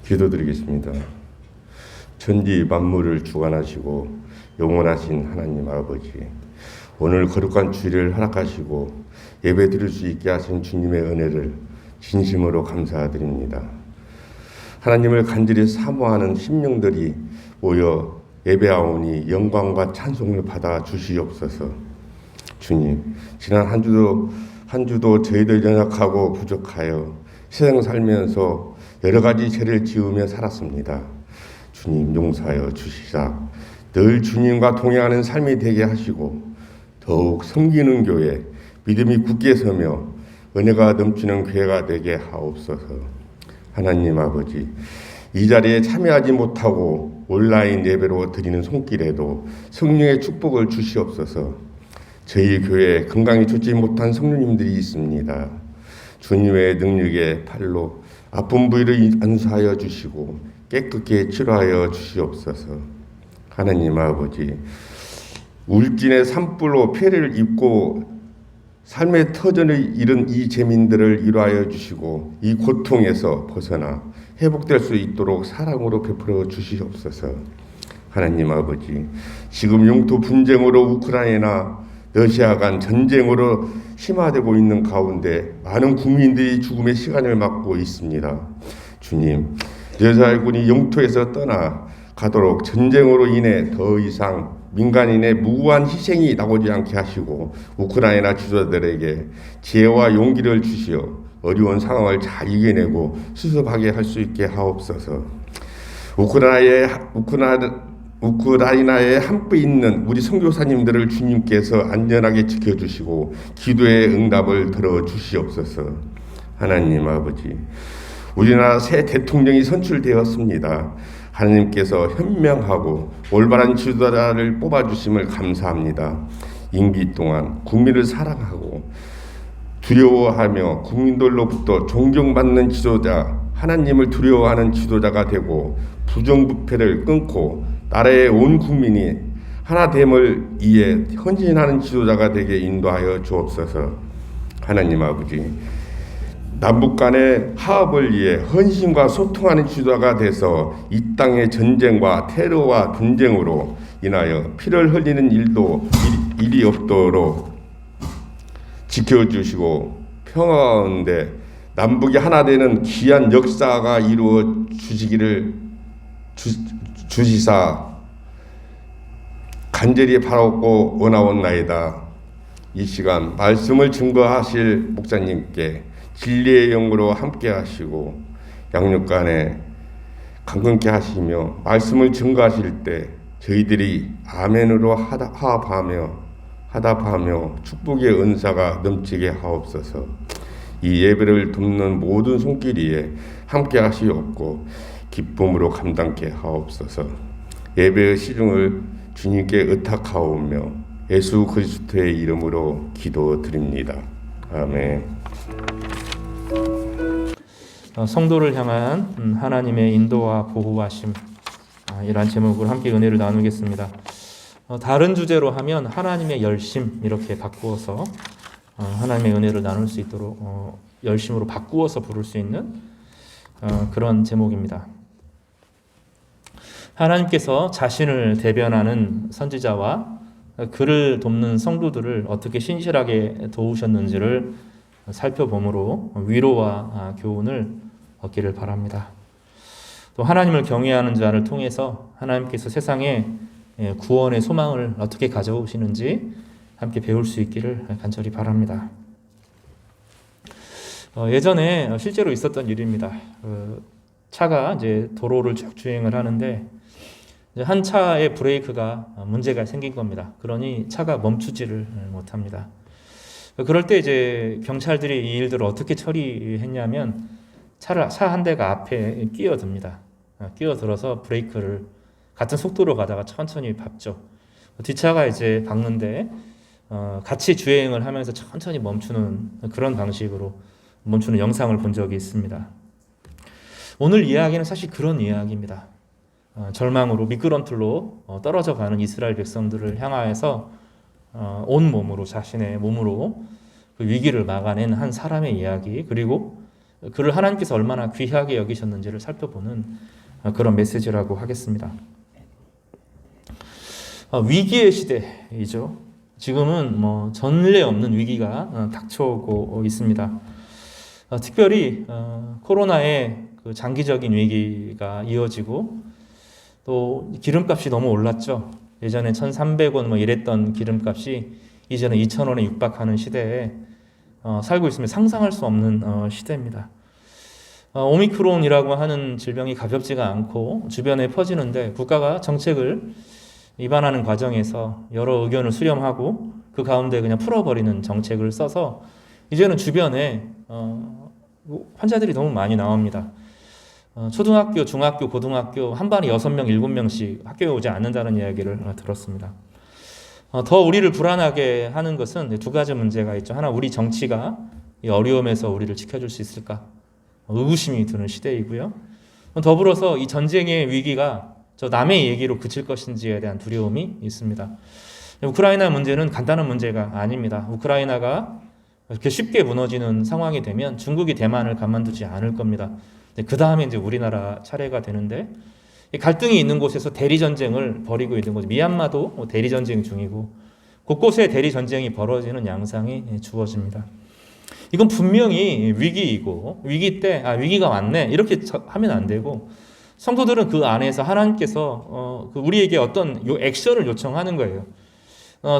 기도드리겠습니다. 천지 만물을 주관하시고 영원하신 하나님 아버지, 오늘 거룩한 주일을 허락하시고 예배 드릴 수 있게 하신 주님의 은혜를 진심으로 감사드립니다. 하나님을 간절히 사모하는 심령들이 모여 예배하오니 영광과 찬송을 받아 주시옵소서. 주님, 지난 한 주도 저희들 연약하고 부족하여 세상 살면서 여러 가지 죄를 지으며 살았습니다. 주님 용서하여 주시사 늘 주님과 동행하는 삶이 되게 하시고 더욱 섬기는 교회, 믿음이 굳게 서며 은혜가 넘치는 교회가 되게 하옵소서. 하나님 아버지, 이 자리에 참여하지 못하고 온라인 예배로 드리는 손길에도 성령의 축복을 주시옵소서. 저희 교회에 건강이 좋지 못한 성도님들이 있습니다. 주님의 능력의 팔로 아픈 부위를 안수하여 주시고 깨끗게 치료하여 주시옵소서. 하나님 아버지, 울진의 산불로 폐해를 입고 삶의 터전을 잃은 이 재민들을 위로하여 주시고 이 고통에서 벗어나 회복될 수 있도록 사랑으로 베풀어 주시옵소서. 하나님 아버지, 지금 영토 분쟁으로 우크라이나 러시아 간 전쟁으로 심화되고 있는 가운데 많은 국민들이 죽음의 시간을 맞고 있습니다. 주님, 이스라엘군이 영토에서 떠나 가도록 전쟁으로 인해 더 이상 민간인의 무고한 희생이 나오지 않게 하시고 우크라이나 지도자들에게 지혜와 용기를 주시어 어려운 상황을 잘 이겨내고 수습하게 할 수 있게 하옵소서. 우크라이나에 함께 있는 우리 선교사님들을 주님께서 안전하게 지켜주시고 기도의 응답을 들어주시옵소서. 하나님 아버지, 우리나라 새 대통령이 선출되었습니다. 하나님께서 현명하고 올바른 지도자를 뽑아주심을 감사합니다. 임기 동안 국민을 사랑하고 두려워하며 국민들로부터 존경받는 지도자, 하나님을 두려워하는 지도자가 되고 부정부패를 끊고 나라의 온 국민이 하나됨을 위해 헌신하는 지도자가 되게 인도하여 주옵소서. 하나님 아버지, 남북 간의 화합을 위해 헌신과 소통하는 지도자가 돼서 이 땅의 전쟁과 테러와 분쟁으로 인하여 피를 흘리는 일이 없도록 지켜주시고 평화 가운데 남북이 하나 되는 귀한 역사가 이루어 주시기를 주시사 간절히 바라고 원하옵나이다. 이 시간 말씀을 증거하실 목사님께 진리의 영으로 함께 하시고 양육간에 강건케 하시며 말씀을 증거하실 때 저희들이 아멘으로 하답하며 축복의 은사가 넘치게 하옵소서. 이 예배를 돕는 모든 손길이에 함께 하시옵고 기쁨으로 감당케 하옵소서. 예배의 시중을 주님께 의탁하오며 예수 그리스도의 이름으로 기도드립니다. 아멘. 성도를 향한 하나님의 인도와 보호하심, 이란 제목으로 함께 은혜를 나누겠습니다. 다른 주제로 하면 하나님의 열심 이렇게 바꾸어서 하나님의 은혜를 나눌 수 있도록 열심으로 바꾸어서 부를 수 있는 그런 제목입니다. 하나님께서 자신을 대변하는 선지자와 그를 돕는 성도들을 어떻게 신실하게 도우셨는지를 살펴보므로 위로와 교훈을 얻기를 바랍니다. 또 하나님을 경외하는 자를 통해서 하나님께서 세상에 구원의 소망을 어떻게 가져오시는지 함께 배울 수 있기를 간절히 바랍니다. 예전에 실제로 있었던 일입니다. 차가 이제 도로를 쭉 주행을 하는데 한 차의 브레이크가 문제가 생긴 겁니다. 그러니 차가 멈추지를 못합니다. 그럴 때 이제 경찰들이 이 일들을 어떻게 처리했냐면 차 한 대가 앞에 끼어듭니다. 끼어들어서 브레이크를 같은 속도로 가다가 천천히 밟죠. 뒷차가 이제 박는데 같이 주행을 하면서 천천히 멈추는 그런 방식으로 멈추는 영상을 본 적이 있습니다. 오늘 이야기는 사실 그런 이야기입니다. 절망으로 미끄럼틀로 떨어져 가는 이스라엘 백성들을 향하여서 온 몸으로 자신의 몸으로 그 위기를 막아낸 한 사람의 이야기, 그리고 그를 하나님께서 얼마나 귀하게 여기셨는지를 살펴보는 그런 메시지라고 하겠습니다. 위기의 시대이죠. 지금은 뭐 전례 없는 위기가 닥쳐오고 있습니다. 특별히 코로나의 그 장기적인 위기가 이어지고 또 기름값이 너무 올랐죠. 예전에 1,300원 뭐 이랬던 기름값이 이제는 2,000원에 육박하는 시대에 살고 있으면 상상할 수 없는 시대입니다. 오미크론이라고 하는 질병이 가볍지가 않고 주변에 퍼지는데 국가가 정책을 입안하는 과정에서 여러 의견을 수렴하고 그 가운데 그냥 풀어버리는 정책을 써서 이제는 주변에 환자들이 너무 많이 나옵니다. 초등학교, 중학교, 고등학교 한 반에 6명, 7명씩 학교에 오지 않는다는 이야기를 들었습니다. 더 우리를 불안하게 하는 것은 두 가지 문제가 있죠. 하나, 우리 정치가 이 어려움에서 우리를 지켜줄 수 있을까? 의구심이 드는 시대이고요. 더불어서 이 전쟁의 위기가 저 남의 얘기로 그칠 것인지에 대한 두려움이 있습니다. 우크라이나 문제는 간단한 문제가 아닙니다. 우크라이나가 이렇게 쉽게 무너지는 상황이 되면 중국이 대만을 가만두지 않을 겁니다. 그 다음에 이제 우리나라 차례가 되는데 갈등이 있는 곳에서 대리 전쟁을 벌이고 있는 거죠. 미얀마도 대리 전쟁 중이고 곳곳에 대리 전쟁이 벌어지는 양상이 주어집니다. 이건 분명히 위기이고 위기 때 위기가 왔네 이렇게 하면 안 되고 성도들은 그 안에서 하나님께서 우리에게 어떤 액션을 요청하는 거예요.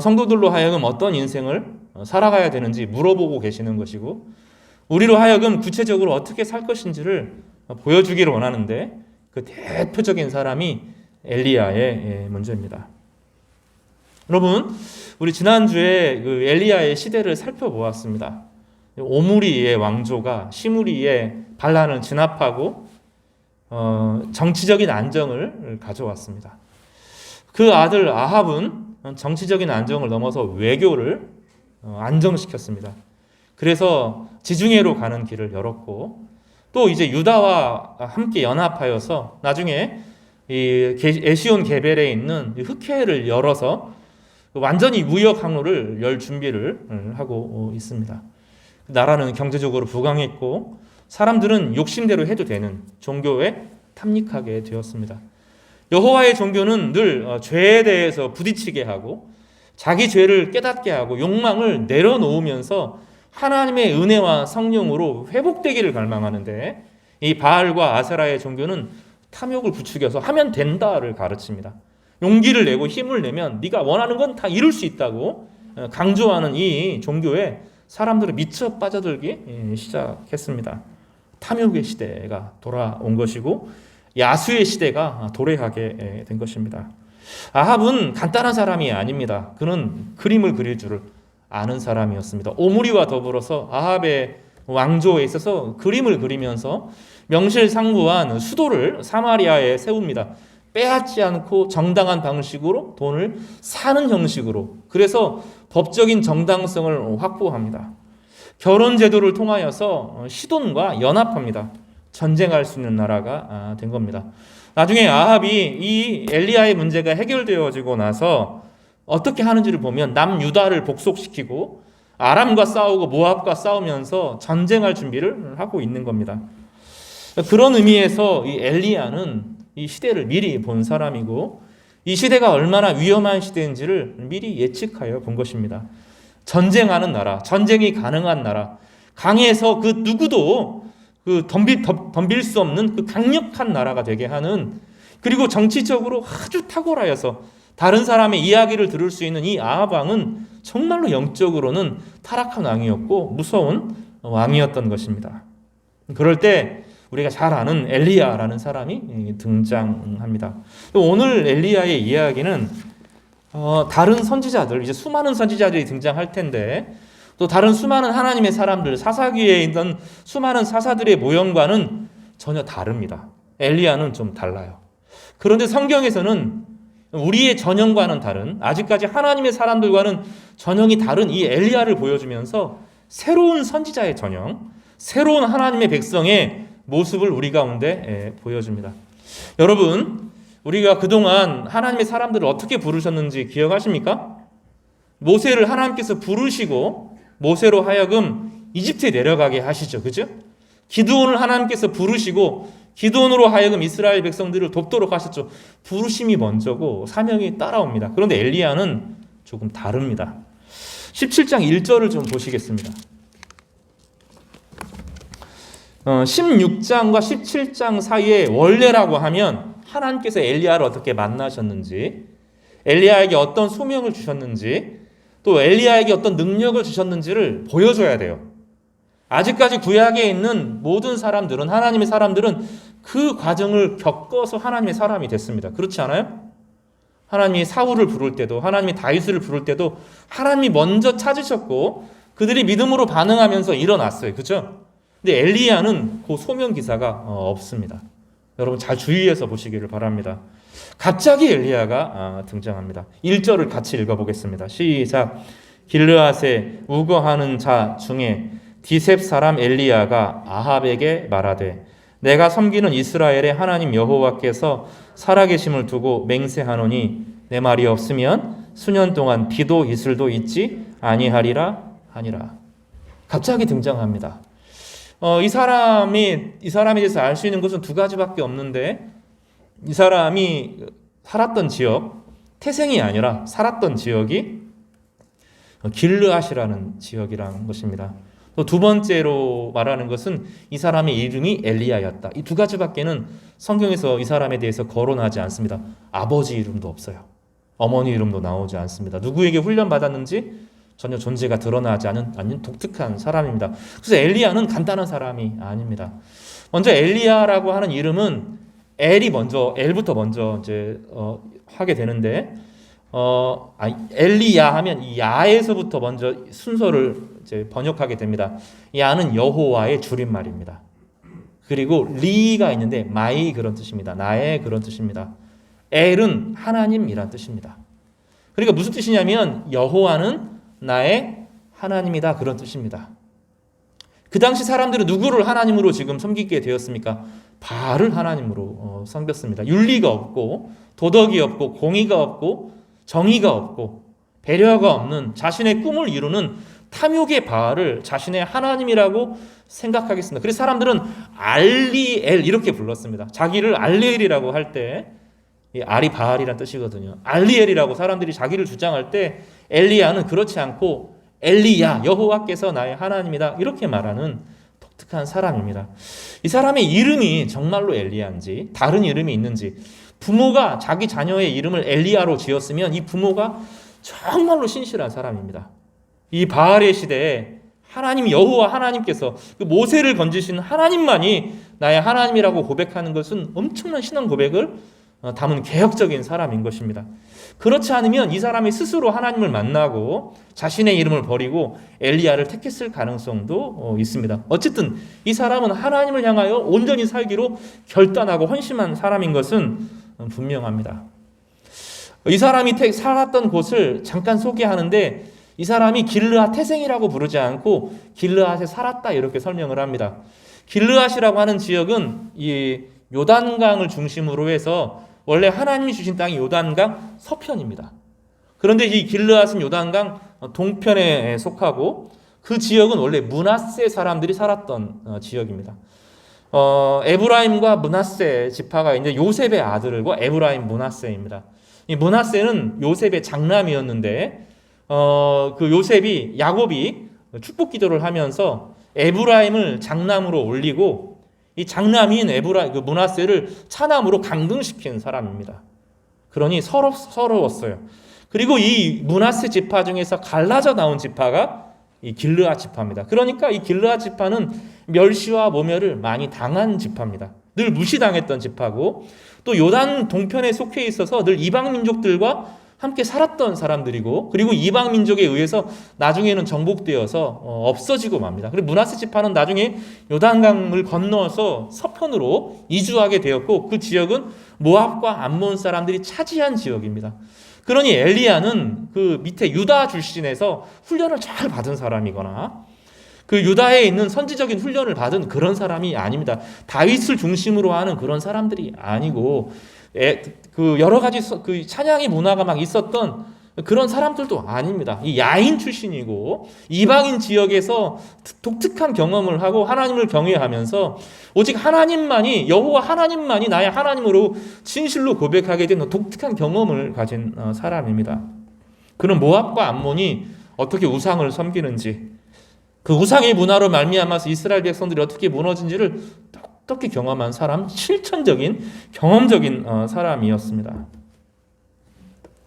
성도들로 하여금 어떤 인생을 살아가야 되는지 물어보고 계시는 것이고 우리로 하여금 구체적으로 어떻게 살 것인지를 보여주기를 원하는데 그 대표적인 사람이 엘리야의 문제입니다. 여러분, 우리 지난주에 그 엘리야의 시대를 살펴보았습니다. 오므리의 왕조가 시므리의 반란을 진압하고 정치적인 안정을 가져왔습니다. 그 아들 아합은 정치적인 안정을 넘어서 외교를 안정시켰습니다. 그래서 지중해로 가는 길을 열었고 또 이제 유다와 함께 연합하여서 나중에 이 에시온 게벨에 있는 흑해를 열어서 완전히 무역 항로를 열 준비를 하고 있습니다. 나라는 경제적으로 부강했고 사람들은 욕심대로 해도 되는 종교에 탐닉하게 되었습니다. 여호와의 종교는 늘 죄에 대해서 부딪히게 하고 자기 죄를 깨닫게 하고 욕망을 내려놓으면서 하나님의 은혜와 성령으로 회복되기를 갈망하는데 이 바알과 아세라의 종교는 탐욕을 부추겨서 하면 된다를 가르칩니다. 용기를 내고 힘을 내면 네가 원하는 건 다 이룰 수 있다고 강조하는 이 종교에 사람들은 미쳐 빠져들기 시작했습니다. 탐욕의 시대가 돌아온 것이고 야수의 시대가 도래하게 된 것입니다. 아합은 간단한 사람이 아닙니다. 그는 그림을 그릴 줄을 아는 사람이었습니다. 오므리와 더불어서 아합의 왕조에 있어서 그림을 그리면서 명실상부한 수도를 사마리아에 세웁니다. 빼앗지 않고 정당한 방식으로 돈을 사는 형식으로. 그래서 법적인 정당성을 확보합니다. 결혼 제도를 통하여서 시돈과 연합합니다. 전쟁할 수 있는 나라가 된 겁니다. 나중에 아합이 이 엘리야의 문제가 해결되어지고 나서 어떻게 하는지를 보면 남유다를 복속시키고 아람과 싸우고 모압과 싸우면서 전쟁할 준비를 하고 있는 겁니다. 그런 의미에서 이 엘리야는 이 시대를 미리 본 사람이고 이 시대가 얼마나 위험한 시대인지를 미리 예측하여 본 것입니다. 전쟁하는 나라, 전쟁이 가능한 나라, 강해서 그 누구도 덤빌 수 없는 그 강력한 나라가 되게 하는, 그리고 정치적으로 아주 탁월하여서 다른 사람의 이야기를 들을 수 있는 이 아합 왕은 정말로 영적으로는 타락한 왕이었고 무서운 왕이었던 것입니다. 그럴 때 우리가 잘 아는 엘리야라는 사람이 등장합니다. 오늘 엘리야의 이야기는 다른 선지자들, 이제 수많은 선지자들이 등장할 텐데 또 다른 수많은 하나님의 사람들, 사사기에 있던 수많은 사사들의 모형과는 전혀 다릅니다. 엘리야는 좀 달라요. 그런데 성경에서는 우리의 전형과는 다른, 아직까지 하나님의 사람들과는 전형이 다른 이 엘리야를 보여주면서 새로운 선지자의 전형, 새로운 하나님의 백성의 모습을 우리 가운데 보여줍니다. 여러분, 우리가 그동안 하나님의 사람들을 어떻게 부르셨는지 기억하십니까? 모세를 하나님께서 부르시고 모세로 하여금 이집트에 내려가게 하시죠. 그죠? 기드온을 하나님께서 부르시고 기드온으로 하여금 이스라엘 백성들을 돕도록 하셨죠. 부르심이 먼저고 사명이 따라옵니다. 그런데 엘리야는 조금 다릅니다. 17장 1절을 좀 보시겠습니다. 16장과 17장 사이에 원래라고 하면 하나님께서 엘리야를 어떻게 만나셨는지, 엘리야에게 어떤 소명을 주셨는지, 또 엘리야에게 어떤 능력을 주셨는지를 보여줘야 돼요. 아직까지 구약에 있는 모든 사람들은, 하나님의 사람들은 그 과정을 겪어서 하나님의 사람이 됐습니다. 그렇지 않아요? 하나님이 사울을 부를 때도, 하나님이 다윗을 부를 때도 하나님이 먼저 찾으셨고 그들이 믿음으로 반응하면서 일어났어요. 그렇죠? 근데 엘리야는 그 소명 기사가 없습니다. 여러분 잘 주의해서 보시기를 바랍니다. 갑자기 엘리야가 등장합니다. 1절을 같이 읽어보겠습니다. 시작. 길르앗에 우거하는 자 중에 디셉 사람 엘리야가 아합에게 말하되 내가 섬기는 이스라엘의 하나님 여호와께서 살아계심을 두고 맹세하노니 내 말이 없으면 수년 동안 비도 이슬도 있지 아니하리라 하니라. 갑자기 등장합니다. 이 사람에 대해서 알 수 있는 것은 두 가지밖에 없는데, 이 사람이 살았던 지역, 태생이 아니라 살았던 지역이 길르앗이라는 지역이라는 것입니다. 또 두 번째로 말하는 것은 이 사람의 이름이 엘리야였다. 이 두 가지밖에는 성경에서 이 사람에 대해서 거론하지 않습니다. 아버지 이름도 없어요. 어머니 이름도 나오지 않습니다. 누구에게 훈련받았는지 전혀 존재가 드러나지 않은 독특한 사람입니다. 그래서 엘리야는 간단한 사람이 아닙니다. 먼저 엘리야라고 하는 이름은 엘부터 먼저 이제 하게 되는데, 엘리야 하면 이 야에서부터 먼저 순서를 이제 번역하게 됩니다. 야는 여호와의 줄임말입니다. 그리고 리가 있는데 마이 그런 뜻입니다. 나의 그런 뜻입니다. 엘은 하나님이란 뜻입니다. 그러니까 무슨 뜻이냐면 여호와는 나의 하나님이다 그런 뜻입니다. 그 당시 사람들은 누구를 하나님으로 지금 섬기게 되었습니까? 바알을 하나님으로 섬겼습니다. 윤리가 없고 도덕이 없고 공의가 없고 정의가 없고 배려가 없는 자신의 꿈을 이루는 탐욕의 바알을 자신의 하나님이라고 생각하겠습니다. 그래서 사람들은 알리엘 이렇게 불렀습니다. 자기를 알리엘이라고 할 때, 이 알이 바알이란 뜻이거든요. 알리엘이라고 사람들이 자기를 주장할 때 엘리야는 그렇지 않고 엘리야, 여호와께서 나의 하나님이다 이렇게 말하는 독특한 사람입니다. 이 사람의 이름이 정말로 엘리야인지 다른 이름이 있는지, 부모가 자기 자녀의 이름을 엘리야로 지었으면 이 부모가 정말로 신실한 사람입니다. 이 바알의 시대에 하나님 여호와 하나님께서 그 모세를 건지신 하나님만이 나의 하나님이라고 고백하는 것은 엄청난 신앙 고백을 담은 개혁적인 사람인 것입니다. 그렇지 않으면 이 사람이 스스로 하나님을 만나고 자신의 이름을 버리고 엘리야를 택했을 가능성도 있습니다. 어쨌든 이 사람은 하나님을 향하여 온전히 살기로 결단하고 헌신한 사람인 것은 분명합니다. 이 사람이 살았던 곳을 잠깐 소개하는데, 이 사람이 길르앗 태생이라고 부르지 않고 길르앗에 살았다 이렇게 설명을 합니다. 길르앗이라고 하는 지역은 이 요단강을 중심으로 해서 원래 하나님이 주신 땅이 요단강 서편입니다. 그런데 이 길르앗은 요단강 동편에 속하고 그 지역은 원래 므낫세 사람들이 살았던 지역입니다. 에브라임과 므낫세 지파가 이제 요셉의 아들과 에브라임 므낫세입니다. 이 므낫세는 요셉의 장남이었는데 그 요셉이 야곱이 축복 기도를 하면서 에브라임을 장남으로 올리고 이 장남인 그 므낫세를 차남으로 강등시킨 사람입니다. 그러니 서러웠어요. 그리고 이 므낫세 지파 중에서 갈라져 나온 지파가 이 길르앗 지파입니다. 그러니까 이 길르앗 지파는 멸시와 모멸을 많이 당한 지파입니다. 늘 무시당했던 지파고, 또 요단 동편에 속해 있어서 늘 이방 민족들과 함께 살았던 사람들이고, 그리고 이방 민족에 의해서 나중에는 정복되어서 없어지고 맙니다. 그리고 므낫세 지파는 나중에 요단강을 건너서 서편으로 이주하게 되었고, 그 지역은 모압과 암몬 사람들이 차지한 지역입니다. 그러니 엘리야는 그 밑에 유다 출신에서 훈련을 잘 받은 사람이거나 그 유다에 있는 선지적인 훈련을 받은 그런 사람이 아닙니다. 다윗을 중심으로 하는 그런 사람들이 아니고 그 여러 가지 그 찬양의 문화가 막 있었던 그런 사람들도 아닙니다. 이 야인 출신이고 이방인 지역에서 독특한 경험을 하고 하나님을 경외하면서 오직 하나님만이, 여호와 하나님만이 나의 하나님으로 진실로 고백하게 된 독특한 경험을 가진 사람입니다. 그는 모압과 암몬이 어떻게 우상을 섬기는지, 그 우상의 문화로 말미암아서 이스라엘 백성들이 어떻게 무너진지를 똑똑히 경험한 사람, 실천적인 경험적인 사람이었습니다.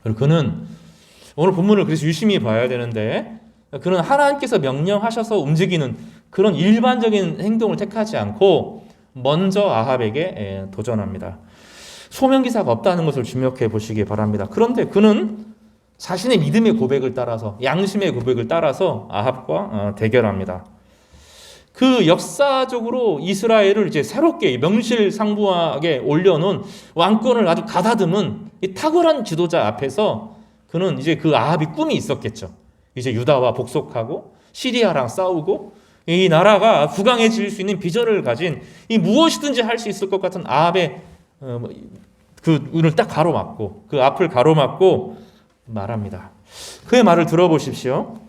그리고 그는 오늘 본문을 그래서 유심히 봐야 되는데, 그는 하나님께서 명령하셔서 움직이는 그런 일반적인 행동을 택하지 않고 먼저 아합에게 도전합니다. 소명기사가 없다는 것을 주목해 보시기 바랍니다. 그런데 그는 자신의 믿음의 고백을 따라서, 양심의 고백을 따라서 아합과 대결합니다. 그 역사적으로 이스라엘을 이제 새롭게 명실상부하게 올려놓은 왕권을 아주 가다듬은 이 탁월한 지도자 앞에서 그는 이제 그 아합이 꿈이 있었겠죠. 이제 유다와 복속하고 시리아랑 싸우고 이 나라가 부강해질 수 있는 비전을 가진 이 무엇이든지 할 수 있을 것 같은 아합의 그 눈을 딱 가로막고, 그 앞을 가로막고 말합니다. 그의 말을 들어보십시오.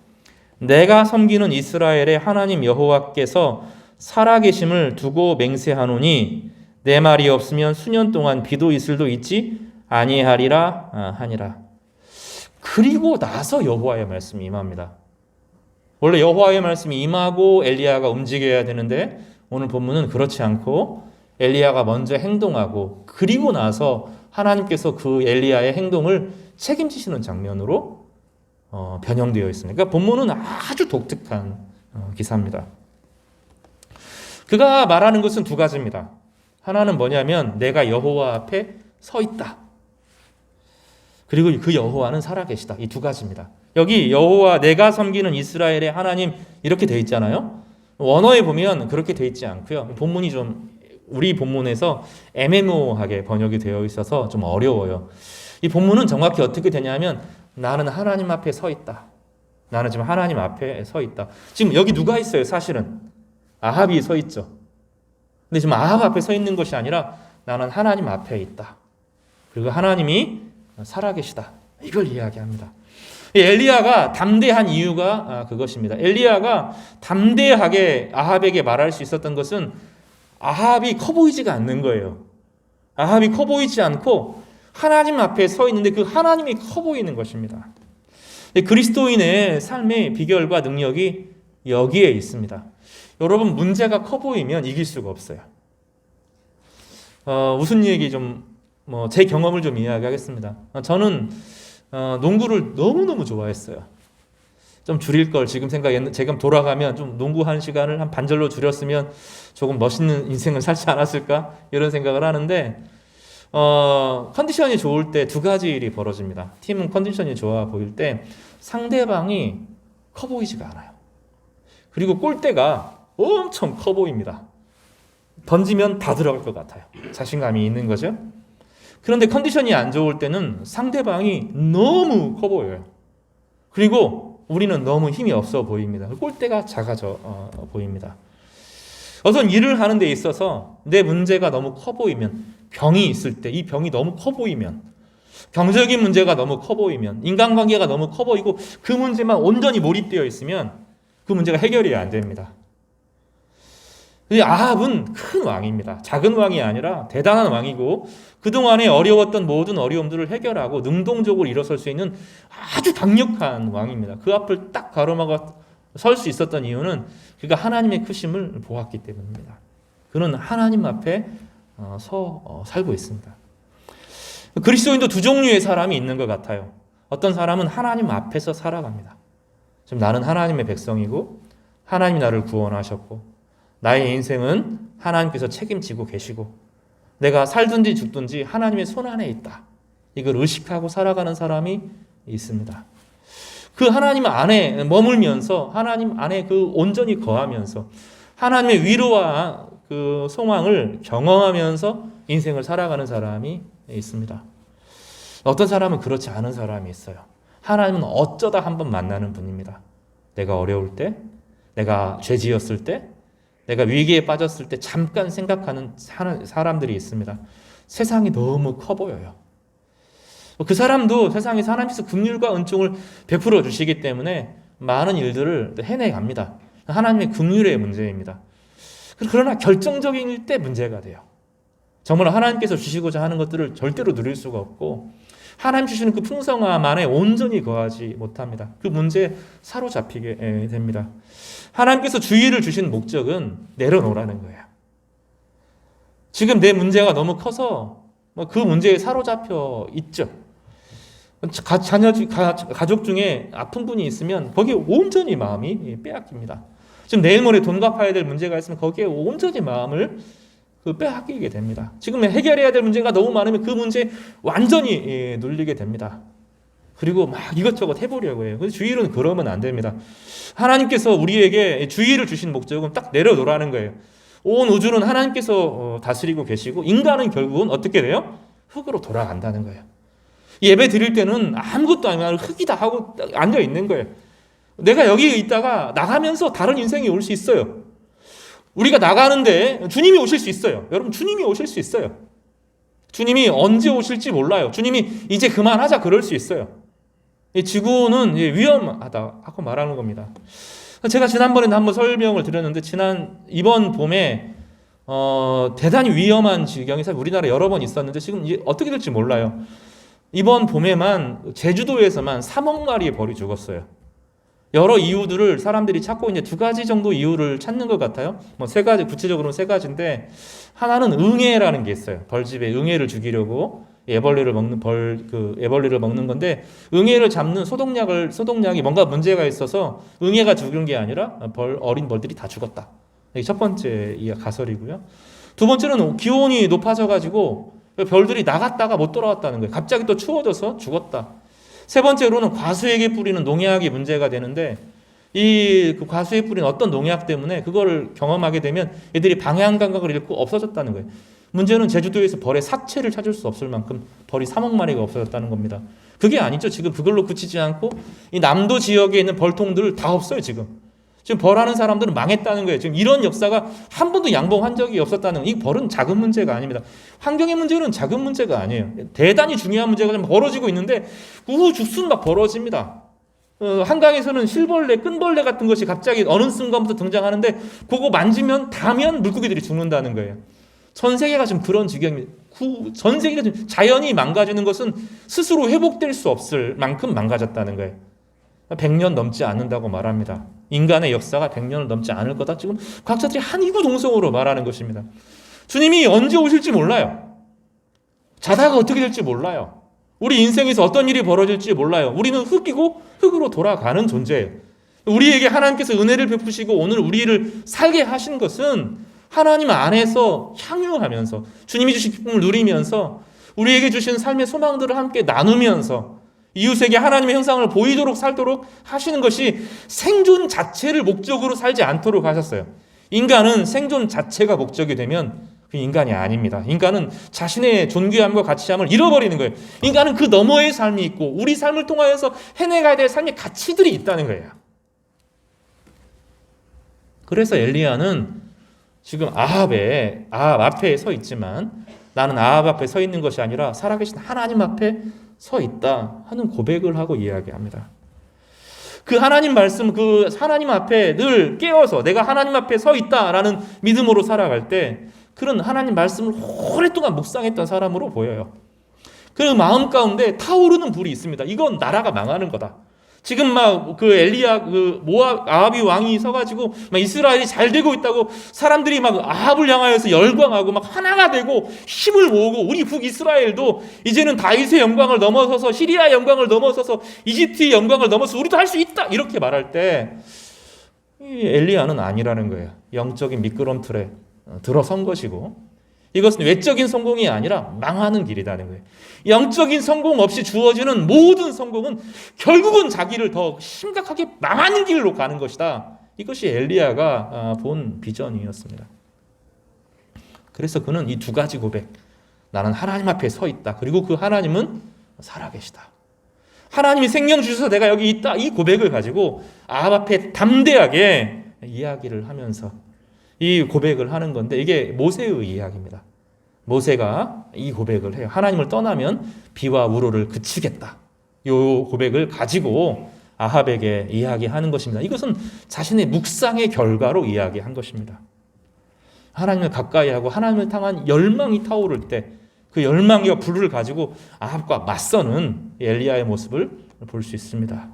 내가 섬기는 이스라엘의 하나님 여호와께서 살아계심을 두고 맹세하노니 내 말이 없으면 수년 동안 비도 이슬도 있지 아니하리라 하니라. 그리고 나서 여호와의 말씀이 임합니다. 원래 여호와의 말씀이 임하고 엘리야가 움직여야 되는데 오늘 본문은 그렇지 않고 엘리야가 먼저 행동하고 그리고 나서 하나님께서 그 엘리야의 행동을 책임지시는 장면으로 변형되어 있습니다. 그러니까 본문은 아주 독특한 기사입니다. 그가 말하는 것은 두 가지입니다. 하나는 뭐냐면 내가 여호와 앞에 서 있다. 그리고 그 여호와는 살아계시다. 이 두 가지입니다. 여기 여호와, 내가 섬기는 이스라엘의 하나님 이렇게 돼 있잖아요. 원어에 보면 그렇게 돼 있지 않고요. 본문이 좀 우리 본문에서 애매모호하게 번역이 되어 있어서 좀 어려워요. 이 본문은 정확히 어떻게 되냐면 나는 하나님 앞에 서 있다. 나는 지금 하나님 앞에 서 있다. 지금 여기 누가 있어요? 사실은 아합이 서 있죠. 근데 지금 아합 앞에 서 있는 것이 아니라 나는 하나님 앞에 있다. 그리고 하나님이 살아계시다. 이걸 이야기합니다. 엘리야가 담대한 이유가 그것입니다. 엘리야가 담대하게 아합에게 말할 수 있었던 것은 아합이 커 보이지가 않는 거예요. 아합이 커 보이지 않고 하나님 앞에 서 있는데 그 하나님이 커 보이는 것입니다. 그리스도인의 삶의 비결과 능력이 여기에 있습니다. 여러분, 문제가 커 보이면 이길 수가 없어요. 무슨 얘기 제 경험을 좀 이야기하겠습니다. 저는 농구를 너무너무 좋아했어요. 좀 줄일 걸 지금 지금 돌아가면 좀 농구 한 시간을 한 반절로 줄였으면 조금 멋있는 인생을 살지 않았을까 이런 생각을 하는데 컨디션이 좋을 때 두 가지 일이 벌어집니다. 팀은 컨디션이 좋아 보일 때 상대방이 커 보이지가 않아요. 그리고 골대가 엄청 커 보입니다. 던지면 다 들어갈 것 같아요. 자신감이 있는 거죠. 그런데 컨디션이 안 좋을 때는 상대방이 너무 커 보여요. 그리고 우리는 너무 힘이 없어 보입니다. 골대가 작아져 보입니다. 어떤 일을 하는 데 있어서 내 문제가 너무 커 보이면, 병이 있을 때 이 병이 너무 커 보이면, 경제적인 문제가 너무 커 보이면, 인간관계가 너무 커 보이고 그 문제만 온전히 몰입되어 있으면 그 문제가 해결이 안 됩니다. 아합은 큰 왕입니다. 작은 왕이 아니라 대단한 왕이고 그동안에 어려웠던 모든 어려움들을 해결하고 능동적으로 일어설 수 있는 아주 강력한 왕입니다. 그 앞을 딱 가로막아 설 수 있었던 이유는 그가 하나님의 크심을 보았기 때문입니다. 그는 하나님 앞에 살고 있습니다. 그리스도인도 두 종류의 사람이 있는 것 같아요. 어떤 사람은 하나님 앞에서 살아갑니다. 지금 나는 하나님의 백성이고 하나님이 나를 구원하셨고 나의 인생은 하나님께서 책임지고 계시고 내가 살든지 죽든지 하나님의 손 안에 있다. 이걸 의식하고 살아가는 사람이 있습니다. 그 하나님 안에 머물면서 하나님 안에 그 온전히 거하면서 하나님의 위로와 그 소망을 경험하면서 인생을 살아가는 사람이 있습니다. 어떤 사람은 그렇지 않은 사람이 있어요. 하나님은 어쩌다 한번 만나는 분입니다. 내가 어려울 때, 내가 죄 지었을 때, 내가 위기에 빠졌을 때 잠깐 생각하는 사람들이 있습니다. 세상이 너무 커 보여요. 그 사람도 세상에서 하나님께서 긍휼과 은총을 베풀어 주시기 때문에 많은 일들을 해내갑니다. 하나님의 긍휼의 문제입니다. 그러나 결정적인 때 문제가 돼요. 정말 하나님께서 주시고자 하는 것들을 절대로 누릴 수가 없고 하나님 주시는 그 풍성함 안에 온전히 거하지 못합니다. 그 문제에 사로잡히게 됩니다. 하나님께서 주의를 주신 목적은 내려놓으라는 거예요. 지금 내 문제가 너무 커서 그 문제에 사로잡혀 있죠. 가족 중에 아픈 분이 있으면 거기에 온전히 마음이 빼앗깁니다. 지금 내일 모레 돈 갚아야 될 문제가 있으면 거기에 온전히 마음을 빼앗기게 됩니다. 지금 해결해야 될 문제가 너무 많으면 그 문제에 완전히 눌리게 됩니다. 그리고 막 이것저것 해보려고 해요. 근데 주일은 그러면 안 됩니다. 하나님께서 우리에게 주의를 주신 목적은 딱 내려놓으라는 거예요. 온 우주는 하나님께서 다스리고 계시고 인간은 결국은 어떻게 돼요? 흙으로 돌아간다는 거예요. 예배 드릴 때는 아무것도 아니면 흙이다 하고 앉아 있는 거예요. 내가 여기 있다가 나가면서 다른 인생이 올 수 있어요. 우리가 나가는데 주님이 오실 수 있어요. 여러분, 주님이 오실 수 있어요. 주님이 언제 오실지 몰라요. 주님이 이제 그만하자 그럴 수 있어요. 지구는 위험하다 하고 말하는 겁니다. 제가 지난번에 한번 설명을 드렸는데 이번 봄에 대단히 위험한 지경이 사실 우리나라 여러 번 있었는데 지금 어떻게 될지 몰라요. 이번 봄에만 제주도에서만 3억 마리의 벌이 죽었어요. 여러 이유들을 사람들이 찾고 이제 2가지 정도 이유를 찾는 것 같아요. 뭐 3가지, 구체적으로는 3가지인데 하나는 응애라는 게 있어요. 벌집에 응애를 죽이려고 애벌레를 먹는 건데 응애를 잡는 소독약이 뭔가 문제가 있어서 응애가 죽은 게 아니라 어린 벌들이 다 죽었다. 이게 첫 번째 가설이고요. 두 번째는 기온이 높아져 가지고 별들이 나갔다가 못 돌아왔다는 거예요. 갑자기 또 추워져서 죽었다. 세 번째로는 과수에게 뿌리는 농약이 문제가 되는데 그 과수에 뿌린 어떤 농약 때문에 그걸 경험하게 되면 애들이 방향 감각을 잃고 없어졌다는 거예요. 문제는 제주도에서 벌의 사체를 찾을 수 없을 만큼 벌이 3억 마리가 없어졌다는 겁니다. 그게 아니죠. 지금 그걸로 그치지 않고 이 남도 지역에 있는 벌통들 다 없어요. 지금 벌하는 사람들은 망했다는 거예요. 지금 이런 역사가 한 번도 양봉한 적이 없었다는 이 벌은 작은 문제가 아닙니다. 환경의 문제는 작은 문제가 아니에요. 대단히 중요한 문제가 좀 벌어지고 있는데 우후죽순 막 벌어집니다. 한강에서는 실벌레, 끈벌레 같은 것이 갑자기 어느 순간부터 등장하는데 그거 만지면 닿으면 물고기들이 죽는다는 거예요. 전 세계가 지금 그런 지경입니다. 전 세계가 지금 자연이 망가지는 것은 스스로 회복될 수 없을 만큼 망가졌다는 거예요. 100년 넘지 않는다고 말합니다. 인간의 역사가 100년을 넘지 않을 거다. 지금 과학자들이 한이구동성으로 말하는 것입니다. 주님이 언제 오실지 몰라요. 자다가 어떻게 될지 몰라요. 우리 인생에서 어떤 일이 벌어질지 몰라요. 우리는 흙이고 흙으로 돌아가는 존재예요. 우리에게 하나님께서 은혜를 베푸시고 오늘 우리를 살게 하신 것은 하나님 안에서 향유하면서 주님이 주신 기쁨을 누리면서 우리에게 주신 삶의 소망들을 함께 나누면서 이웃에게 하나님의 형상을 보이도록 살도록 하시는 것이 생존 자체를 목적으로 살지 않도록 하셨어요. 인간은 생존 자체가 목적이 되면 그 인간이 아닙니다. 인간은 자신의 존귀함과 가치함을 잃어버리는 거예요. 인간은 그 너머의 삶이 있고 우리 삶을 통하여서 해내가야 될 삶의 가치들이 있다는 거예요. 그래서 엘리야는 지금 아합 앞에 서 있지만 나는 아합 앞에 서 있는 것이 아니라 살아계신 하나님 앞에 서 있다 하는 고백을 하고 이야기합니다. 그 하나님 말씀, 그 하나님 앞에 늘 깨어서 내가 하나님 앞에 서 있다라는 믿음으로 살아갈 때 그런 하나님 말씀을 오랫동안 묵상했던 사람으로 보여요. 그 마음 가운데 타오르는 불이 있습니다. 이건 나라가 망하는 거다. 지금 막 그 엘리야 아합이 왕이 서가지고 막 이스라엘이 잘 되고 있다고 사람들이 막 아합을 향하여서 열광하고 막 하나가 되고 힘을 모으고 우리 북이스라엘도 이제는 다윗의 영광을 넘어서서 시리아의 영광을 넘어서서 이집트의 영광을 넘어서 우리도 할 수 있다 이렇게 말할 때 이 엘리야는 아니라는 거예요. 영적인 미끄럼틀에 들어선 것이고 이것은 외적인 성공이 아니라 망하는 길이라는 거예요. 영적인 성공 없이 주어지는 모든 성공은 결국은 자기를 더 심각하게 망하는 길로 가는 것이다. 이것이 엘리야가 본 비전이었습니다. 그래서 그는 이 2가지 고백, 나는 하나님 앞에 서 있다. 그리고 그 하나님은 살아계시다. 하나님이 생명 주셔서 내가 여기 있다. 이 고백을 가지고 아합 앞에 담대하게 이야기를 하면서 이 고백을 하는 건데 이게 모세의 이야기입니다. 모세가 이 고백을 해요. 하나님을 떠나면 비와 우로를 그치겠다. 이 고백을 가지고 아합에게 이야기하는 것입니다. 이것은 자신의 묵상의 결과로 이야기한 것입니다. 하나님을 가까이 하고 하나님을 향한 열망이 타오를 때 그 열망과 불을 가지고 아합과 맞서는 엘리야의 모습을 볼 수 있습니다.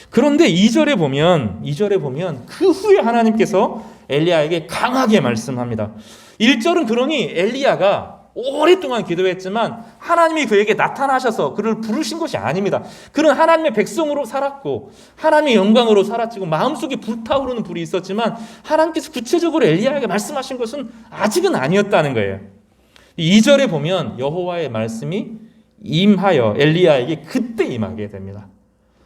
그런데 2절에 보면 그 후에 하나님께서 엘리야에게 강하게 말씀합니다. 1절은 그러니 엘리야가 오랫동안 기도했지만 하나님이 그에게 나타나셔서 그를 부르신 것이 아닙니다. 그는 하나님의 백성으로 살았고 하나님의 영광으로 살았지고 마음속에 불타오르는 불이 있었지만 하나님께서 구체적으로 엘리야에게 말씀하신 것은 아직은 아니었다는 거예요. 2절에 보면 여호와의 말씀이 임하여 엘리야에게 그때 임하게 됩니다.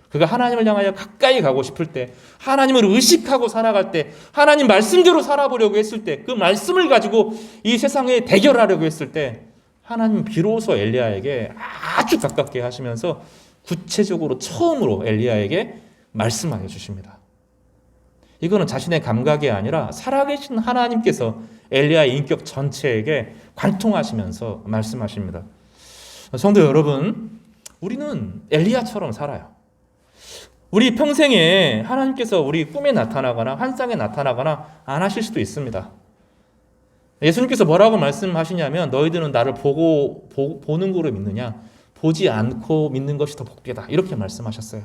그가 하나님을 향하여 가까이 가고 싶을 때, 하나님을 의식하고 살아갈 때, 하나님 말씀대로 살아보려고 했을 때, 그 말씀을 가지고 이 세상에 대결하려고 했을 때 하나님 비로소 엘리야에게 아주 가깝게 하시면서 구체적으로 처음으로 엘리야에게 말씀하여 주십니다. 이거는 자신의 감각이 아니라 살아계신 하나님께서 엘리야의 인격 전체에게 관통하시면서 말씀하십니다. 성도 여러분, 우리는 엘리야처럼 살아요. 우리 평생에 하나님께서 우리 꿈에 나타나거나 환상에 나타나거나 안 하실 수도 있습니다. 예수님께서 뭐라고 말씀하시냐면 너희들은 나를 보는 거로 믿느냐 보지 않고 믿는 것이 더 복되다 이렇게 말씀하셨어요.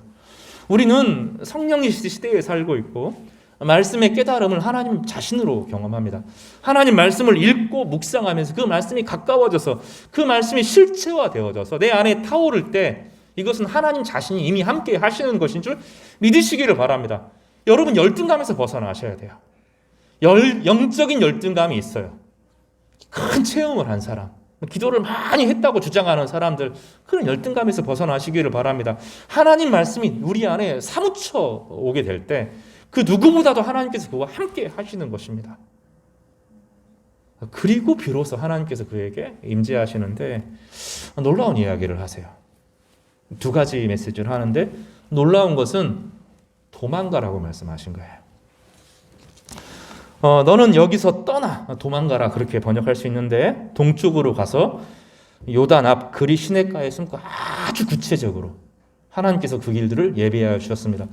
우리는 성령 시대에 살고 있고 말씀의 깨달음을 하나님 자신으로 경험합니다. 하나님 말씀을 읽고 묵상하면서 그 말씀이 가까워져서 그 말씀이 실체화되어져서 내 안에 타오를 때 이것은 하나님 자신이 이미 함께 하시는 것인 줄 믿으시기를 바랍니다. 여러분 열등감에서 벗어나셔야 돼요. 영적인 열등감이 있어요. 큰 체험을 한 사람, 기도를 많이 했다고 주장하는 사람들, 그런 열등감에서 벗어나시기를 바랍니다. 하나님 말씀이 우리 안에 사무쳐 오게 될 때 그 누구보다도 하나님께서 그와 함께 하시는 것입니다. 그리고 비로소 하나님께서 그에게 임재하시는데 놀라운 이야기를 하세요. 두 가지 메시지를 하는데 놀라운 것은 도망가라고 말씀하신 거예요. 너는 여기서 떠나 도망가라 그렇게 번역할 수 있는데 동쪽으로 가서 요단 앞 그리 시냇가에 숨고 아주 구체적으로 하나님께서 그 길들을 예비하여 주셨습니다.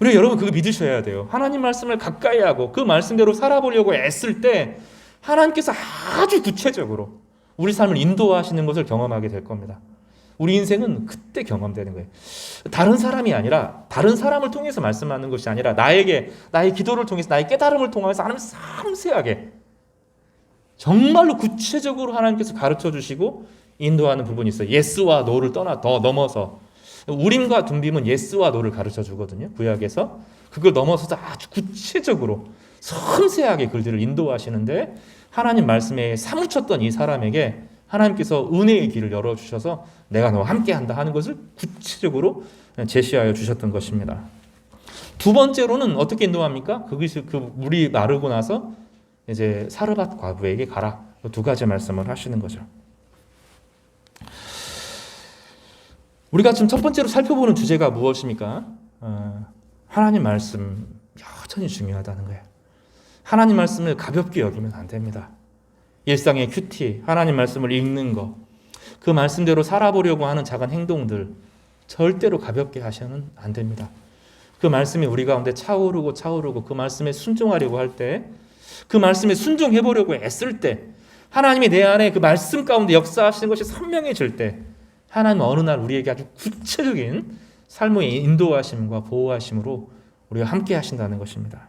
우리 여러분 그거 믿으셔야 돼요. 하나님 말씀을 가까이 하고 그 말씀대로 살아보려고 애쓸 때 하나님께서 아주 구체적으로 우리 삶을 인도하시는 것을 경험하게 될 겁니다. 우리 인생은 그때 경험되는 거예요. 다른 사람이 아니라 다른 사람을 통해서 말씀하는 것이 아니라 나의 기도를 통해서 나의 깨달음을 통해서 하나님 섬세하게 정말로 구체적으로 하나님께서 가르쳐 주시고 인도하는 부분이 있어요. 예스와 노를 떠나 더 넘어서 우림과 둠빔은 예스와 노를 가르쳐 주거든요. 구약에서 그걸 넘어서서 아주 구체적으로 섬세하게 그들을 인도하시는데 하나님 말씀에 사무쳤던 이 사람에게 하나님께서 은혜의 길을 열어주셔서 내가 너와 함께한다 하는 것을 구체적으로 제시하여 주셨던 것입니다. 두 번째로는 어떻게 인도합니까? 그 물이 마르고 나서 이제 사르밧 과부에게 가라. 두 가지 말씀을 하시는 거죠. 우리가 지금 첫 번째로 살펴보는 주제가 무엇입니까? 하나님 말씀 여전히 중요하다는 거예요. 하나님 말씀을 가볍게 여기면 안 됩니다. 일상의 큐티, 하나님 말씀을 읽는 것, 그 말씀대로 살아보려고 하는 작은 행동들 절대로 가볍게 하셔는 안 됩니다. 그 말씀이 우리 가운데 차오르고 그 말씀에 순종하려고 할 때, 그 말씀에 순종해보려고 애쓸 때, 하나님이 내 안에 그 말씀 가운데 역사하시는 것이 선명해질 때 하나님은 어느 날 우리에게 아주 구체적인 삶의 인도하심과 보호하심으로 우리가 함께 하신다는 것입니다.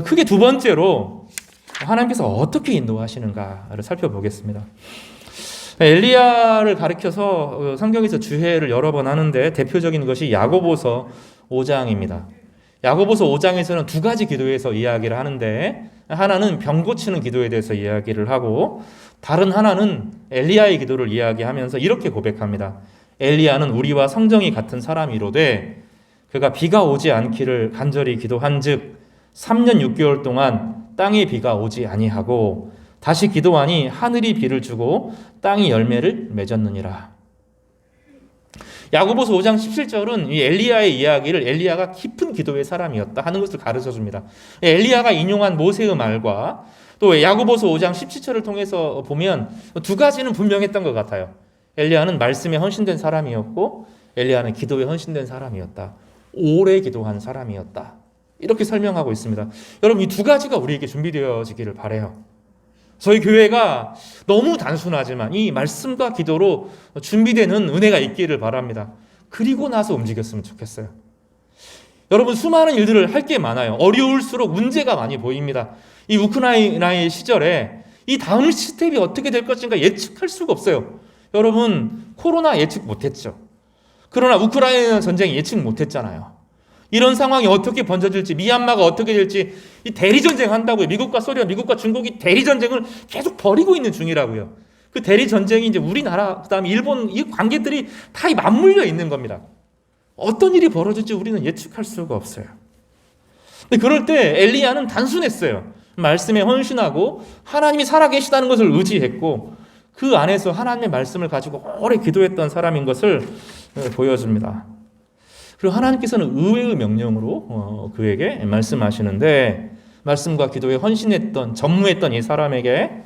크게 두 번째로 하나님께서 어떻게 인도하시는가를 살펴보겠습니다. 엘리야를 가리켜서 성경에서 주회를 여러 번 하는데 대표적인 것이 야고보서 5장입니다. 야고보서 5장에서는 두 가지 기도에서 이야기를 하는데 하나는 병 고치는 기도에 대해서 이야기를 하고 다른 하나는 엘리야의 기도를 이야기하면서 이렇게 고백합니다. 엘리야는 우리와 성정이 같은 사람이로되 그가 비가 오지 않기를 간절히 기도한즉 3년 6개월 동안 땅에 비가 오지 아니하고 다시 기도하니 하늘이 비를 주고 땅이 열매를 맺었느니라. 야고보서 5장 17절은 이 엘리야의 이야기를 엘리야가 깊은 기도의 사람이었다 하는 것을 가르쳐줍니다. 엘리야가 인용한 모세의 말과 또 또 야고보서 5장 17절을 통해서 보면 두 가지는 분명했던 것 같아요. 엘리야는 말씀에 헌신된 사람이었고 엘리야는 기도에 헌신된 사람이었다. 오래 기도한 사람이었다. 이렇게 설명하고 있습니다. 여러분, 이 두 가지가 우리에게 준비되어지기를 바라요. 저희 교회가 너무 단순하지만 이 말씀과 기도로 준비되는 은혜가 있기를 바랍니다. 그리고 나서 움직였으면 좋겠어요. 여러분, 수많은 일들을 할 게 많아요. 어려울수록 문제가 많이 보입니다. 이 우크라이나의 시절에 이 다음 스텝이 어떻게 될 것인가 예측할 수가 없어요. 여러분, 코로나 예측 못했죠. 그러나 우크라이나 전쟁 예측 못했잖아요. 이런 상황이 어떻게 번져질지, 미얀마가 어떻게 될지, 이 대리전쟁 한다고요. 미국과 소련, 미국과 중국이 대리전쟁을 계속 벌이고 있는 중이라고요. 그 대리전쟁이 이제 우리나라, 그 다음에 일본, 이 관계들이 다 맞물려 있는 겁니다. 어떤 일이 벌어질지 우리는 예측할 수가 없어요. 근데 그럴 때 엘리야는 단순했어요. 말씀에 헌신하고 하나님이 살아계시다는 것을 의지했고 그 안에서 하나님의 말씀을 가지고 오래 기도했던 사람인 것을 보여줍니다. 그리고 하나님께서는 의외의 명령으로 그에게 말씀하시는데 말씀과 기도에 헌신했던 전무했던 이 사람에게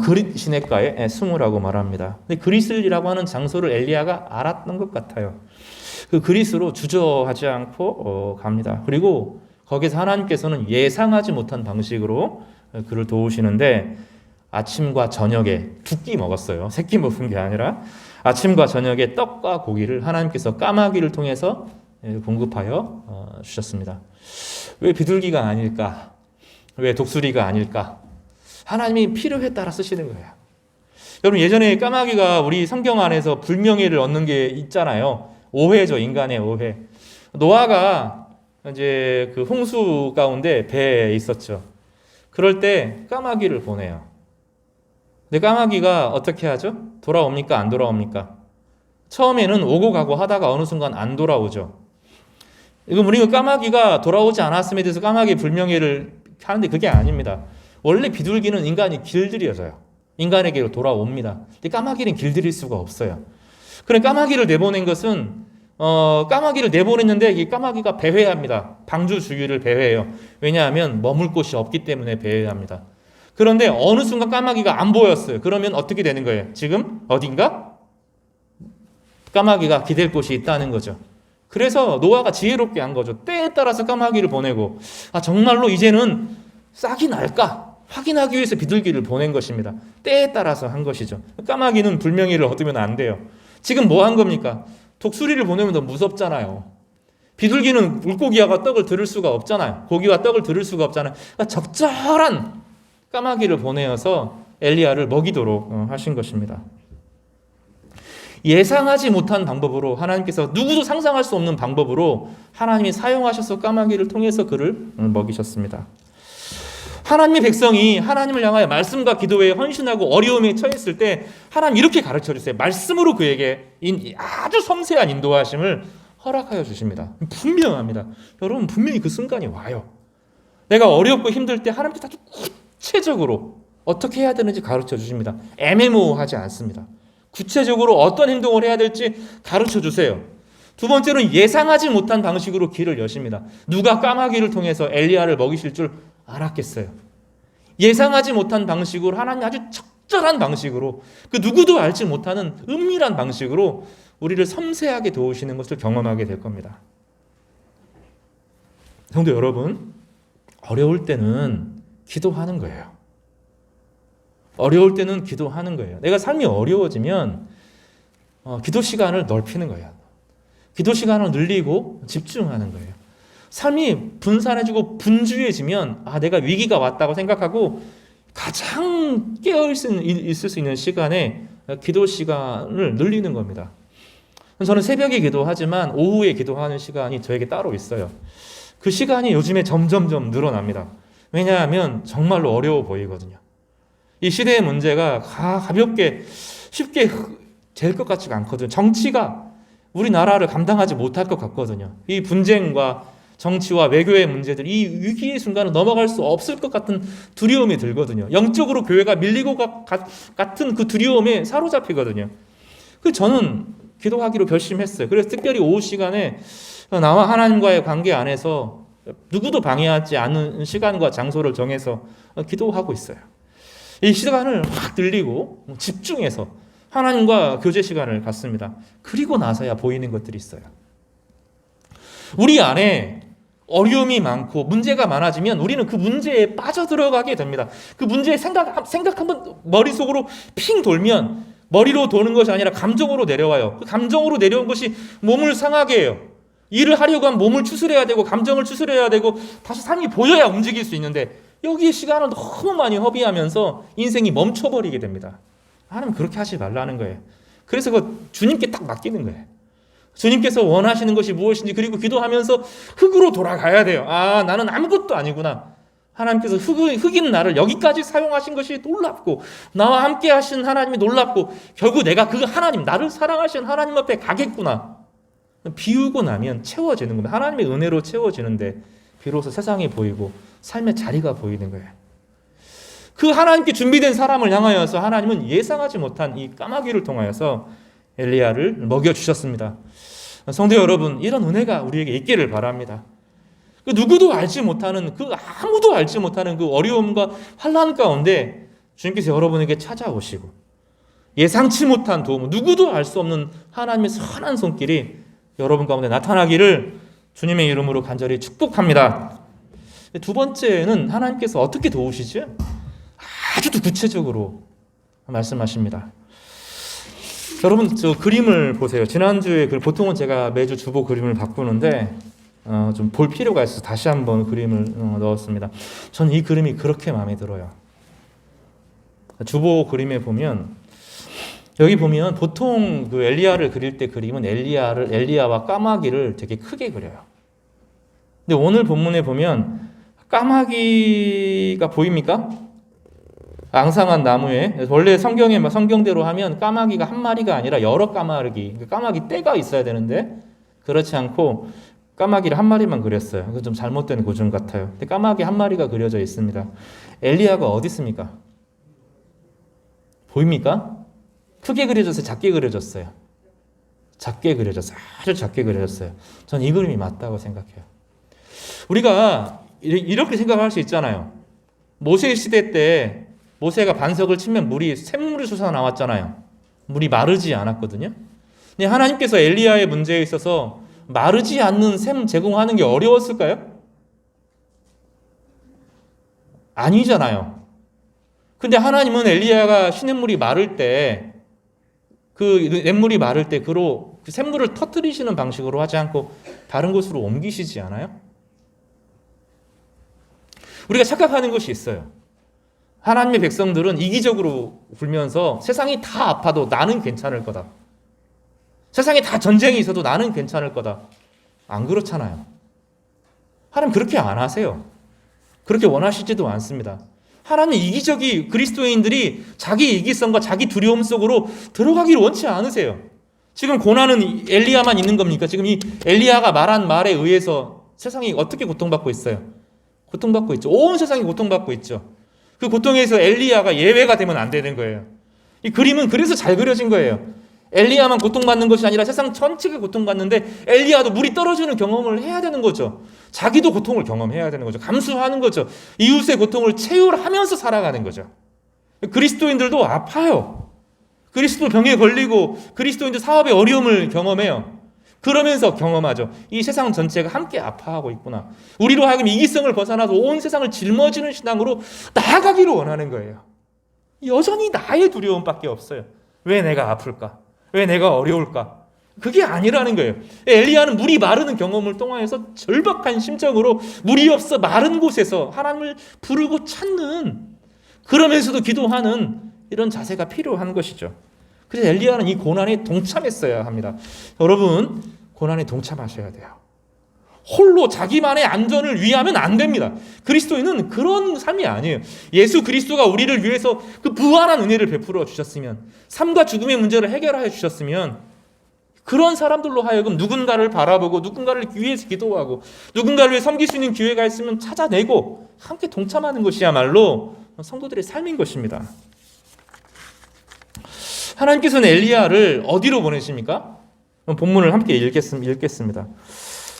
그릿 시냇가에 숨으라고 말합니다. 근데 그릿이라고 하는 장소를 엘리야가 알았던 것 같아요. 그 그릿으로 주저하지 않고 갑니다. 그리고 거기서 하나님께서는 예상하지 못한 방식으로 그를 도우시는데 아침과 저녁에 두 끼 먹었어요. 세 끼 먹은 게 아니라 아침과 저녁에 떡과 고기를 하나님께서 까마귀를 통해서 공급하여 주셨습니다. 왜 비둘기가 아닐까? 왜 독수리가 아닐까? 하나님이 필요에 따라 쓰시는 거예요. 여러분, 예전에 까마귀가 우리 성경 안에서 불명예를 얻는 게 있잖아요. 오해죠, 인간의 오해. 노아가 이제 그 홍수 가운데 배에 있었죠. 그럴 때 까마귀를 보내요. 근데 까마귀가 어떻게 하죠? 돌아옵니까? 안 돌아옵니까? 처음에는 오고 가고 하다가 어느 순간 안 돌아오죠. 이건 우리가 까마귀가 돌아오지 않았음에 대해서 까마귀 불명예를 하는데 그게 아닙니다. 원래 비둘기는 인간이 길들여져요. 인간에게로 돌아옵니다. 근데 까마귀는 길들일 수가 없어요. 그래 까마귀를 내보낸 것은 까마귀를 내보냈는데 이 까마귀가 배회합니다. 방주 주위를 배회해요. 왜냐하면 머물 곳이 없기 때문에 배회합니다. 그런데 어느 순간 까마귀가 안 보였어요. 그러면 어떻게 되는 거예요? 지금 어딘가 까마귀가 기댈 곳이 있다는 거죠. 그래서 노아가 지혜롭게 한 거죠. 때에 따라서 까마귀를 보내고 정말로 이제는 싹이 날까 확인하기 위해서 비둘기를 보낸 것입니다. 때에 따라서 한 것이죠. 까마귀는 불명예를 얻으면 안 돼요. 지금 뭐 한 겁니까? 독수리를 보내면 더 무섭잖아요. 비둘기는 물고기와 떡을 들을 수가 없잖아요. 고기와 떡을 들을 수가 없잖아요. 그러니까 적절한 까마귀를 보내어서 엘리야를 먹이도록 하신 것입니다. 예상하지 못한 방법으로 하나님께서 누구도 상상할 수 없는 방법으로 하나님이 사용하셔서 까마귀를 통해서 그를 먹이셨습니다. 하나님의 백성이 하나님을 향하여 말씀과 기도에 헌신하고 어려움에 처했을 때 하나님 이렇게 가르쳐 주세요. 말씀으로 그에게 아주 섬세한 인도하심을 허락하여 주십니다. 분명합니다. 여러분 분명히 그 순간이 와요. 내가 어렵고 힘들 때 하나님께서 아주 구체적으로 어떻게 해야 되는지 가르쳐 주십니다. 애매모호하지 않습니다. 구체적으로 어떤 행동을 해야 될지 가르쳐 주세요. 두 번째로는 예상하지 못한 방식으로 길을 여십니다. 누가 까마귀를 통해서 엘리야를 먹이실 줄 알았겠어요. 예상하지 못한 방식으로 하나님 아주 적절한 방식으로 그 누구도 알지 못하는 은밀한 방식으로 우리를 섬세하게 도우시는 것을 경험하게 될 겁니다. 성도 여러분, 어려울 때는 기도하는 거예요. 어려울 때는 기도하는 거예요. 내가 삶이 어려워지면 기도 시간을 넓히는 거예요. 기도 시간을 늘리고 집중하는 거예요. 삶이 분산해지고 분주해지면 내가 위기가 왔다고 생각하고 가장 깨어있을 수 있는 시간에 기도 시간을 늘리는 겁니다. 저는 새벽에 기도하지만 오후에 기도하는 시간이 저에게 따로 있어요. 그 시간이 요즘에 점점점 늘어납니다. 왜냐하면 정말로 어려워 보이거든요. 이 시대의 문제가 가볍게 쉽게 될 것 같지가 않거든요. 정치가 우리나라를 감당하지 못할 것 같거든요. 이 분쟁과 정치와 외교의 문제들, 이 위기의 순간을 넘어갈 수 없을 것 같은 두려움이 들거든요. 영적으로 교회가 밀리고 같은 그 두려움에 사로잡히거든요. 그래서 저는 기도하기로 결심했어요. 그래서 특별히 오후 시간에 나와 하나님과의 관계 안에서 누구도 방해하지 않은 시간과 장소를 정해서 기도하고 있어요. 이 시간을 확 늘리고 집중해서 하나님과 교제 시간을 갖습니다. 그리고 나서야 보이는 것들이 있어요. 우리 안에 어려움이 많고 문제가 많아지면 우리는 그 문제에 빠져들어가게 됩니다. 그 문제의 생각 한번 머릿속으로 핑 돌면 머리로 도는 것이 아니라 감정으로 내려와요. 그 감정으로 내려온 것이 몸을 상하게 해요. 일을 하려고 하면 몸을 추스려야 되고 감정을 추스려야 되고 다시 삶이 보여야 움직일 수 있는데 여기에 시간을 너무 많이 허비하면서 인생이 멈춰버리게 됩니다. 하나님 그렇게 하지 말라는 거예요. 그래서 그 주님께 딱 맡기는 거예요. 주님께서 원하시는 것이 무엇인지 그리고 기도하면서 흙으로 돌아가야 돼요. 아, 나는 아무것도 아니구나. 하나님께서 흙인 나를 여기까지 사용하신 것이 놀랍고 나와 함께 하신 하나님이 놀랍고 결국 내가 그 하나님, 나를 사랑하신 하나님 앞에 가겠구나. 비우고 나면 채워지는 겁니다. 하나님의 은혜로 채워지는데 비로소 세상이 보이고 삶의 자리가 보이는 거예요. 그 하나님께 준비된 사람을 향하여서 하나님은 예상하지 못한 이 까마귀를 통하여서 엘리야를 먹여주셨습니다. 성도 여러분, 이런 은혜가 우리에게 있기를 바랍니다. 그 누구도 알지 못하는, 아무도 알지 못하는 그 어려움과 환난 가운데 주님께서 여러분에게 찾아오시고 예상치 못한 도움, 누구도 알 수 없는 하나님의 선한 손길이 여러분 가운데 나타나기를 주님의 이름으로 간절히 축복합니다. 두 번째는 하나님께서 어떻게 도우시지? 아주 구체적으로 말씀하십니다. 여러분 저 그림을 보세요. 지난주에 보통은 제가 매주 주보 그림을 바꾸는데 좀 볼 필요가 있어서 다시 한번 그림을 넣었습니다. 저는 이 그림이 그렇게 마음에 들어요. 주보 그림에 보면 여기 보면 보통 그 엘리야를 그릴 때 그림은 엘리야와 까마귀를 되게 크게 그려요. 근데 오늘 본문에 보면 까마귀가 보입니까? 앙상한 나무에 원래 성경대로 하면 까마귀가 한 마리가 아니라 여러 까마귀 떼가 있어야 되는데 그렇지 않고 까마귀를 한 마리만 그렸어요. 그건 좀 잘못된 고증 같아요. 근데 까마귀 한 마리가 그려져 있습니다. 엘리야가 어디 있습니까? 보입니까? 크게 그려졌어요? 작게 그려졌어요? 작게 그려졌어요. 아주 작게 그려졌어요. 전 이 그림이 맞다고 생각해요. 우리가 이렇게 생각할 수 있잖아요. 모세 시대 때 모세가 반석을 치면 샘물이 솟아 나왔잖아요. 물이 마르지 않았거든요. 근데 하나님께서 엘리야의 문제에 있어서 마르지 않는 샘 제공하는 게 어려웠을까요? 아니잖아요. 근데 하나님은 엘리야가 시냇물이 마를 때 그 냇물이 마를 때 그 샘물을 터뜨리시는 방식으로 하지 않고 다른 곳으로 옮기시지 않아요? 우리가 착각하는 것이 있어요. 하나님의 백성들은 이기적으로 굴면서 세상이 다 아파도 나는 괜찮을 거다. 세상에 다 전쟁이 있어도 나는 괜찮을 거다. 안 그렇잖아요. 하나님 그렇게 안 하세요. 그렇게 원하시지도 않습니다. 하나님 이기적이 그리스도인들이 자기 이기성과 자기 두려움 속으로 들어가기를 원치 않으세요. 지금 고난은 엘리야만 있는 겁니까? 지금 이 엘리야가 말한 말에 의해서 세상이 어떻게 고통받고 있어요? 고통받고 있죠. 온 세상이 고통받고 있죠. 그 고통에서 엘리야가 예외가 되면 안 되는 거예요. 이 그림은 그래서 잘 그려진 거예요. 엘리야만 고통받는 것이 아니라 세상 전체가 고통받는데 엘리야도 물이 떨어지는 경험을 해야 되는 거죠. 자기도 고통을 경험해야 되는 거죠. 감수하는 거죠. 이웃의 고통을 체휼하면서 살아가는 거죠. 그리스도인들도 아파요. 그리스도 병에 걸리고 그리스도인들 사업의 어려움을 경험해요. 그러면서 경험하죠. 이 세상 전체가 함께 아파하고 있구나. 우리로 하여금 이기성을 벗어나서 온 세상을 짊어지는 신앙으로 나아가기를 원하는 거예요. 여전히 나의 두려움밖에 없어요. 왜 내가 아플까? 왜 내가 어려울까? 그게 아니라는 거예요. 엘리야는 물이 마르는 경험을 통해서 절박한 심정으로 물이 없어 마른 곳에서 하나님을 부르고 찾는, 그러면서도 기도하는 이런 자세가 필요한 것이죠. 그래서 엘리야는 이 고난에 동참했어야 합니다. 여러분, 고난에 동참하셔야 돼요. 홀로 자기만의 안전을 위하면 안 됩니다. 그리스도인은 그런 삶이 아니에요. 예수 그리스도가 우리를 위해서 그 무한한 은혜를 베풀어 주셨으면, 삶과 죽음의 문제를 해결하여 주셨으면, 그런 사람들로 하여금 누군가를 바라보고 누군가를 위해서 기도하고 누군가를 위해 섬길 수 있는 기회가 있으면 찾아내고 함께 동참하는 것이야말로 성도들의 삶인 것입니다. 하나님께서는 엘리야를 어디로 보내십니까? 본문을 함께 읽겠습니다.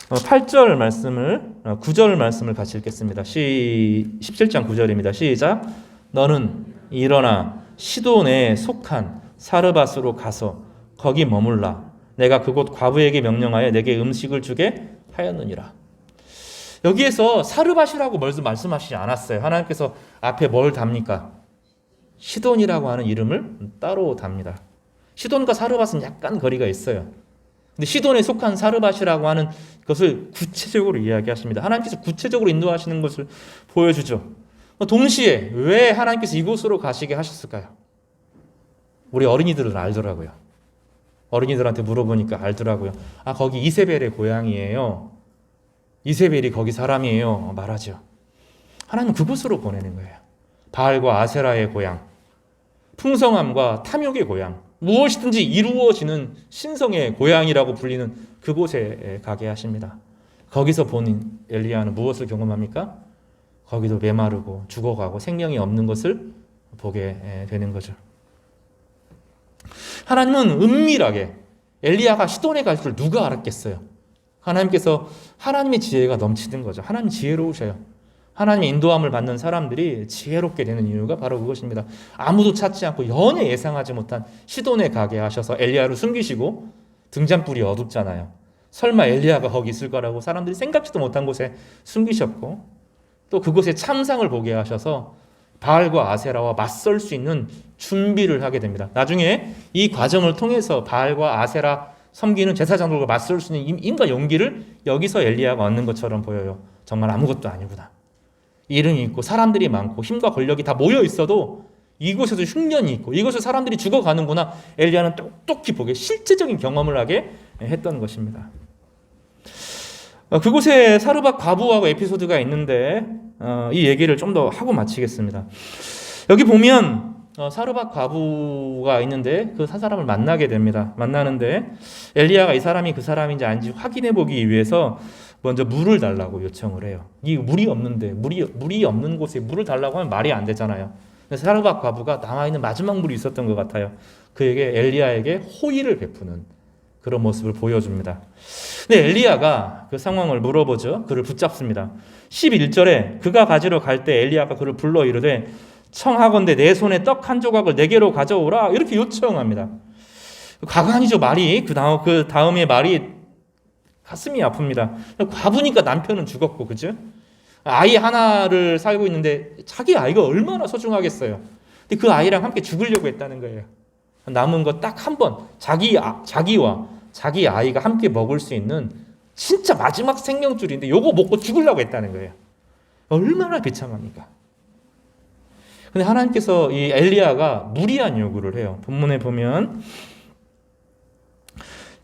8절 말씀을 9절 말씀을 같이 읽겠습니다. 17장 9절입니다. 시작. 너는 일어나 시돈에 속한 사르밧으로 가서 거기 머물라. 내가 그곳 과부에게 명령하여 내게 음식을 주게 하였느니라. 여기에서 사르밧이라고 말씀하시지 않았어요. 하나님께서 앞에 뭘 답니까? 시돈이라고 하는 이름을 따로 답니다. 시돈과 사르밧은 약간 거리가 있어요. 근데 시돈에 속한 사르밧이라고 하는 것을 구체적으로 이야기하십니다. 하나님께서 구체적으로 인도하시는 것을 보여주죠. 동시에 왜 하나님께서 이곳으로 가시게 하셨을까요? 우리 어린이들은 알더라고요. 어린이들한테 물어보니까 알더라고요. 아, 거기 이세벨의 고향이에요. 이세벨이 거기 사람이에요. 말하죠. 하나님은 그곳으로 보내는 거예요. 바알과 아세라의 고향, 풍성함과 탐욕의 고향, 무엇이든지 이루어지는 신성의 고향이라고 불리는 그곳에 가게 하십니다. 거기서 본 엘리야는 무엇을 경험합니까? 거기도 메마르고 죽어가고 생명이 없는 것을 보게 되는 거죠. 하나님은 은밀하게 엘리야가 시돈에 갈 줄 누가 알았겠어요? 하나님께서 하나님의 지혜가 넘치는 거죠. 하나님 지혜로우셔요. 하나님의 인도함을 받는 사람들이 지혜롭게 되는 이유가 바로 그것입니다. 아무도 찾지 않고 연애 예상하지 못한 시돈에 가게 하셔서 엘리야를 숨기시고 등잔불이 어둡잖아요. 설마 엘리야가 거기 있을 거라고 사람들이 생각지도 못한 곳에 숨기셨고 또 그곳에 참상을 보게 하셔서 바알과 아세라와 맞설 수 있는 준비를 하게 됩니다. 나중에 이 과정을 통해서 바알과 아세라 섬기는 제사장들과 맞설 수 있는 힘과 용기를 여기서 엘리야가 얻는 것처럼 보여요. 정말 아무것도 아니구나. 이름이 있고 사람들이 많고 힘과 권력이 다 모여 있어도 이곳에도 흉년이 있고 이곳에 사람들이 죽어가는구나. 엘리야는 똑똑히 보게 실제적인 경험을 하게 했던 것입니다. 그곳에 사르밧 과부하고 에피소드가 있는데 이 얘기를 좀 더 하고 마치겠습니다. 여기 보면 사르밧 과부가 있는데 그 사람을 만나게 됩니다. 만나는데 엘리야가 이 사람이 그 사람인지 아닌지 확인해 보기 위해서 먼저 물을 달라고 요청을 해요. 이 물이 없는데 물이 없는 곳에 물을 달라고 하면 말이 안 되잖아요. 사르밧 과부가 남아있는 마지막 물이 있었던 것 같아요. 그에게 엘리야에게 호의를 베푸는 그런 모습을 보여줍니다. 근데 엘리야가 그 상황을 물어보죠. 그를 붙잡습니다. 11절에 그가 가지러 갈 때 엘리야가 그를 불러 이르되 청하건대 내 손에 떡 한 조각을 내게로 가져오라 이렇게 요청합니다. 가관이죠 말이. 그 다음에 말이 가슴이 아픕니다. 과부니까 남편은 죽었고 그죠? 아이 하나를 살고 있는데 자기 아이가 얼마나 소중하겠어요. 근데 그 아이랑 함께 죽으려고 했다는 거예요. 남은 거 딱 한 번 자기와 자기 아이가 함께 먹을 수 있는 진짜 마지막 생명줄인데 요거 먹고 죽으려고 했다는 거예요. 얼마나 비참합니까? 근데 하나님께서 이 엘리야가 무리한 요구를 해요. 본문에 보면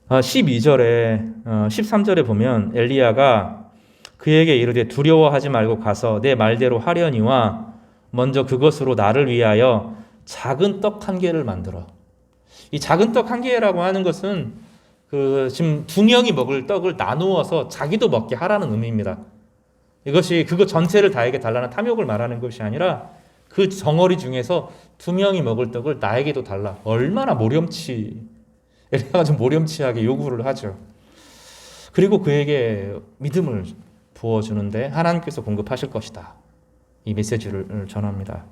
12절에 13절에 보면 엘리야가 그에게 이르되 두려워하지 말고 가서 내 말대로 하려니와 먼저 그것으로 나를 위하여 작은 떡 한 개를 만들어. 이 작은 떡 한 개라고 하는 것은 지금 두 명이 먹을 떡을 나누어서 자기도 먹게 하라는 의미입니다. 이것이 그거 전체를 나에게 달라는 탐욕을 말하는 것이 아니라 그 덩어리 중에서 두 명이 먹을 떡을 나에게도 달라. 얼마나 엘리야가 좀 모렴치하게 요구를 하죠. 그리고 그에게 믿음을 부어주는데 하나님께서 공급하실 것이다. 이 메시지를 전합니다.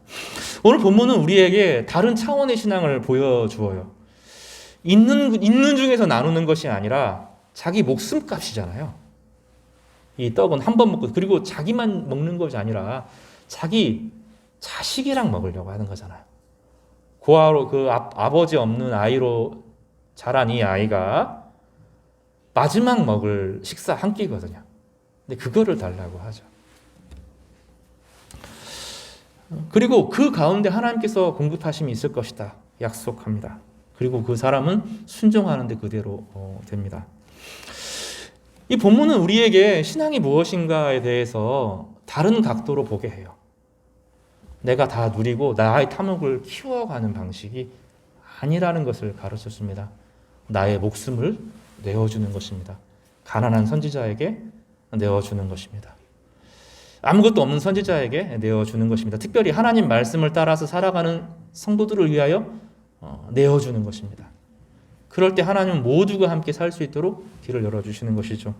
오늘 본문은 우리에게 다른 차원의 신앙을 보여주어요. 있는 중에서 나누는 것이 아니라 자기 목숨값이잖아요. 이 떡은 한 번 먹고 그리고 자기만 먹는 것이 아니라 자기 자식이랑 먹으려고 하는 거잖아요. 고아로 아버지 없는 아이로 자란 이 아이가 마지막 먹을 식사 한 끼거든요. 근데 그거를 달라고 하죠. 그리고 그 가운데 하나님께서 공급하심이 있을 것이다 약속합니다. 그리고 그 사람은 순종하는데 그대로 됩니다. 이 본문은 우리에게 신앙이 무엇인가에 대해서 다른 각도로 보게 해요. 내가 다 누리고 나의 탐욕을 키워가는 방식이 아니라는 것을 가르쳐줍니다. 나의 목숨을 내어주는 것입니다. 가난한 선지자에게 내어주는 것입니다. 아무것도 없는 선지자에게 내어주는 것입니다. 특별히 하나님 말씀을 따라서 살아가는 성도들을 위하여 내어주는 것입니다. 그럴 때 하나님은 모두가 함께 살 수 있도록 길을 열어주시는 것이죠.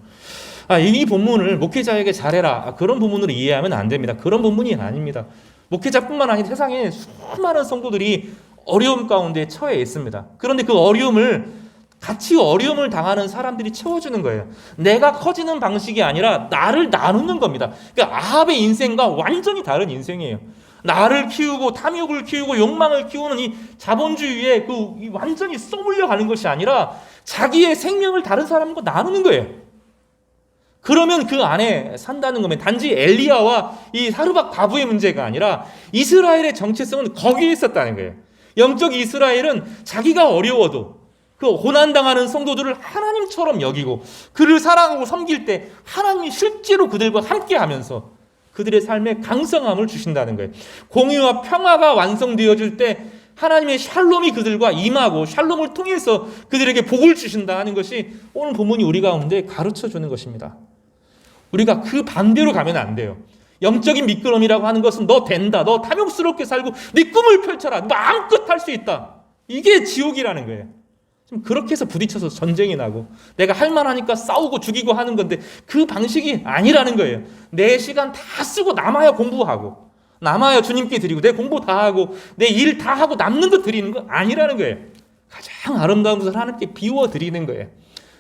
이 본문을 목회자에게 잘해라, 그런 본문으로 이해하면 안 됩니다. 그런 본문이 아닙니다. 목회자뿐만 아니라 세상에 수많은 성도들이 어려움 가운데 처해 있습니다. 그런데 그 어려움을 같이 어려움을 당하는 사람들이 채워주는 거예요. 내가 커지는 방식이 아니라 나를 나누는 겁니다. 그러니까 아합의 인생과 완전히 다른 인생이에요. 나를 키우고 탐욕을 키우고 욕망을 키우는 이 자본주의에 완전히 쏘물려 가는 것이 아니라 자기의 생명을 다른 사람과 나누는 거예요. 그러면 그 안에 산다는 거면 단지 엘리야와 이 사르밧 과부의 문제가 아니라 이스라엘의 정체성은 거기에 있었다는 거예요. 영적 이스라엘은 자기가 어려워도 그 고난당하는 성도들을 하나님처럼 여기고 그를 사랑하고 섬길 때 하나님이 실제로 그들과 함께하면서 그들의 삶에 강성함을 주신다는 거예요. 공의와 평화가 완성되어질 때 하나님의 샬롬이 그들과 임하고 샬롬을 통해서 그들에게 복을 주신다 하는 것이 오늘 본문이 우리 가운데 가르쳐주는 것입니다. 우리가 그 반대로 가면 안 돼요. 영적인 미끄럼이라고 하는 것은 너 된다, 너 탐욕스럽게 살고 네 꿈을 펼쳐라, 마음껏 할 수 있다, 이게 지옥이라는 거예요. 지금 그렇게 해서 부딪혀서 전쟁이 나고 내가 할 만하니까 싸우고 죽이고 하는 건데 그 방식이 아니라는 거예요. 내 시간 다 쓰고 남아야 공부하고 남아야 주님께 드리고 내 공부 다 하고 내 일 다 하고 남는 거 드리는 거 아니라는 거예요. 가장 아름다운 것을 하나님께 비워 드리는 거예요.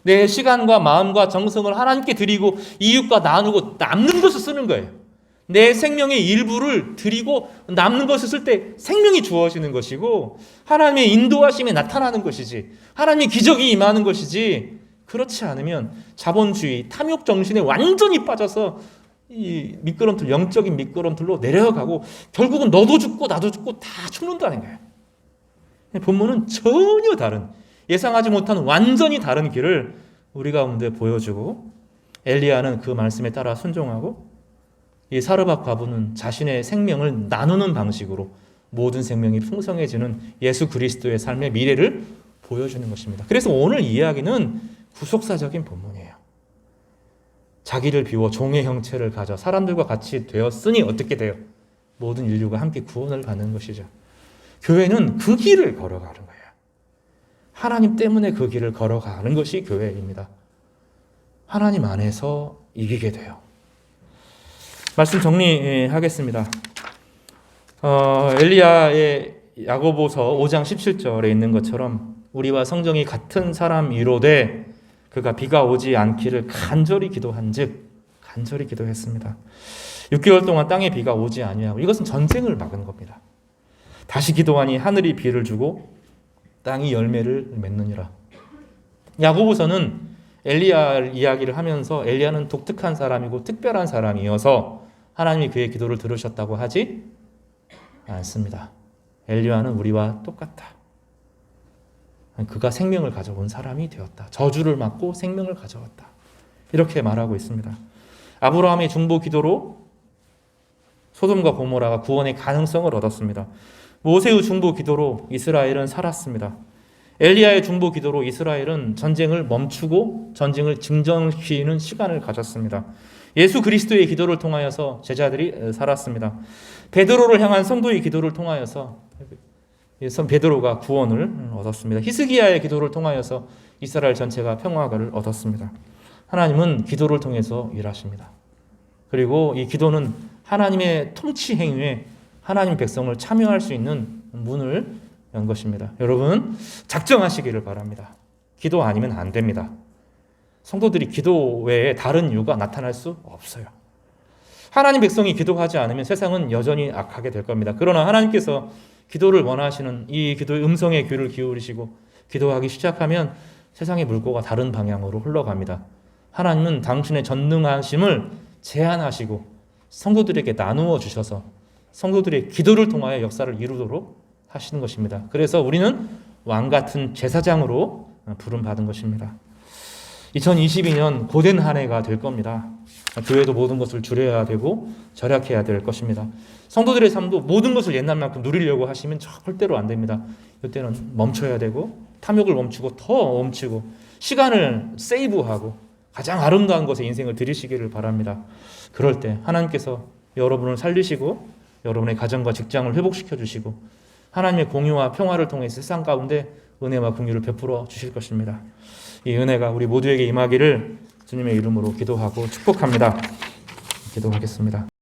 내 시간과 마음과 정성을 하나님께 드리고 이웃과 나누고 남는 것을 쓰는 거예요. 내 생명의 일부를 드리고 남는 것을 쓸 때 생명이 주어지는 것이고 하나님의 인도하심이 나타나는 것이지, 하나님의 기적이 임하는 것이지, 그렇지 않으면 자본주의, 탐욕 정신에 완전히 빠져서 이 미끄럼틀, 영적인 미끄럼틀로 내려가고 결국은 너도 죽고 나도 죽고 다 죽는다는 거예요. 본문은 전혀 다른, 예상하지 못한 완전히 다른 길을 우리 가운데 보여주고 엘리야는 그 말씀에 따라 순종하고 이 사르밧 과부는 자신의 생명을 나누는 방식으로 모든 생명이 풍성해지는 예수 그리스도의 삶의 미래를 보여주는 것입니다. 그래서 오늘 이야기는 구속사적인 본문이에요. 자기를 비워 종의 형체를 가져 사람들과 같이 되었으니 어떻게 돼요? 모든 인류가 함께 구원을 받는 것이죠. 교회는 그 길을 걸어가는 거예요. 하나님 때문에 그 길을 걸어가는 것이 교회입니다. 하나님 안에서 이기게 돼요. 말씀 정리하겠습니다. 엘리야의 야고보서 5장 17절에 있는 것처럼 우리와 성정이 같은 사람이로되 그가 비가 오지 않기를 간절히 기도한즉 간절히 기도했습니다. 6개월 동안 땅에 비가 오지 아니하고 이것은 전쟁을 막은 겁니다. 다시 기도하니 하늘이 비를 주고 땅이 열매를 맺느니라. 야고보서는 엘리야 이야기를 하면서 엘리야는 독특한 사람이고 특별한 사람이어서 하나님이 그의 기도를 들으셨다고 하지 않습니다. 엘리야는 우리와 똑같다. 그가 생명을 가져온 사람이 되었다. 저주를 막고 생명을 가져왔다. 이렇게 말하고 있습니다. 아브라함의 중보 기도로 소돔과 고모라가 구원의 가능성을 얻었습니다. 모세의 중보 기도로 이스라엘은 살았습니다. 엘리야의 중보 기도로 이스라엘은 전쟁을 멈추고 전쟁을 진정시키는 시간을 가졌습니다. 예수 그리스도의 기도를 통하여서 제자들이 살았습니다. 베드로를 향한 성도의 기도를 통하여서 베드로가 구원을 얻었습니다. 히스기야의 기도를 통하여서 이스라엘 전체가 평화를 얻었습니다. 하나님은 기도를 통해서 일하십니다. 그리고 이 기도는 하나님의 통치 행위에 하나님 백성을 참여할 수 있는 문을 연 것입니다. 여러분 작정하시기를 바랍니다. 기도 아니면 안 됩니다. 성도들이 기도 외에 다른 이유가 나타날 수 없어요. 하나님 백성이 기도하지 않으면 세상은 여전히 악하게 될 겁니다. 그러나 하나님께서 기도를 원하시는 이 기도의 음성에 귀를 기울이시고 기도하기 시작하면 세상의 물꼬가 다른 방향으로 흘러갑니다. 하나님은 당신의 전능하심을 제한하시고 성도들에게 나누어 주셔서 성도들의 기도를 통하여 역사를 이루도록 하시는 것입니다. 그래서 우리는 왕같은 제사장으로 부름받은 것입니다. 2022년 고된 한 해가 될 겁니다. 교회도 모든 것을 줄여야 되고 절약해야 될 것입니다. 성도들의 삶도 모든 것을 옛날만큼 누리려고 하시면 절대로 안 됩니다. 이때는 멈춰야 되고 탐욕을 멈추고 더 멈추고 시간을 세이브하고 가장 아름다운 것에 인생을 들이시기를 바랍니다. 그럴 때 하나님께서 여러분을 살리시고 여러분의 가정과 직장을 회복시켜 주시고 하나님의 공유와 평화를 통해 세상 가운데 은혜와 긍휼을 베풀어 주실 것입니다. 이 은혜가 우리 모두에게 임하기를 주님의 이름으로 기도하고 축복합니다. 기도하겠습니다.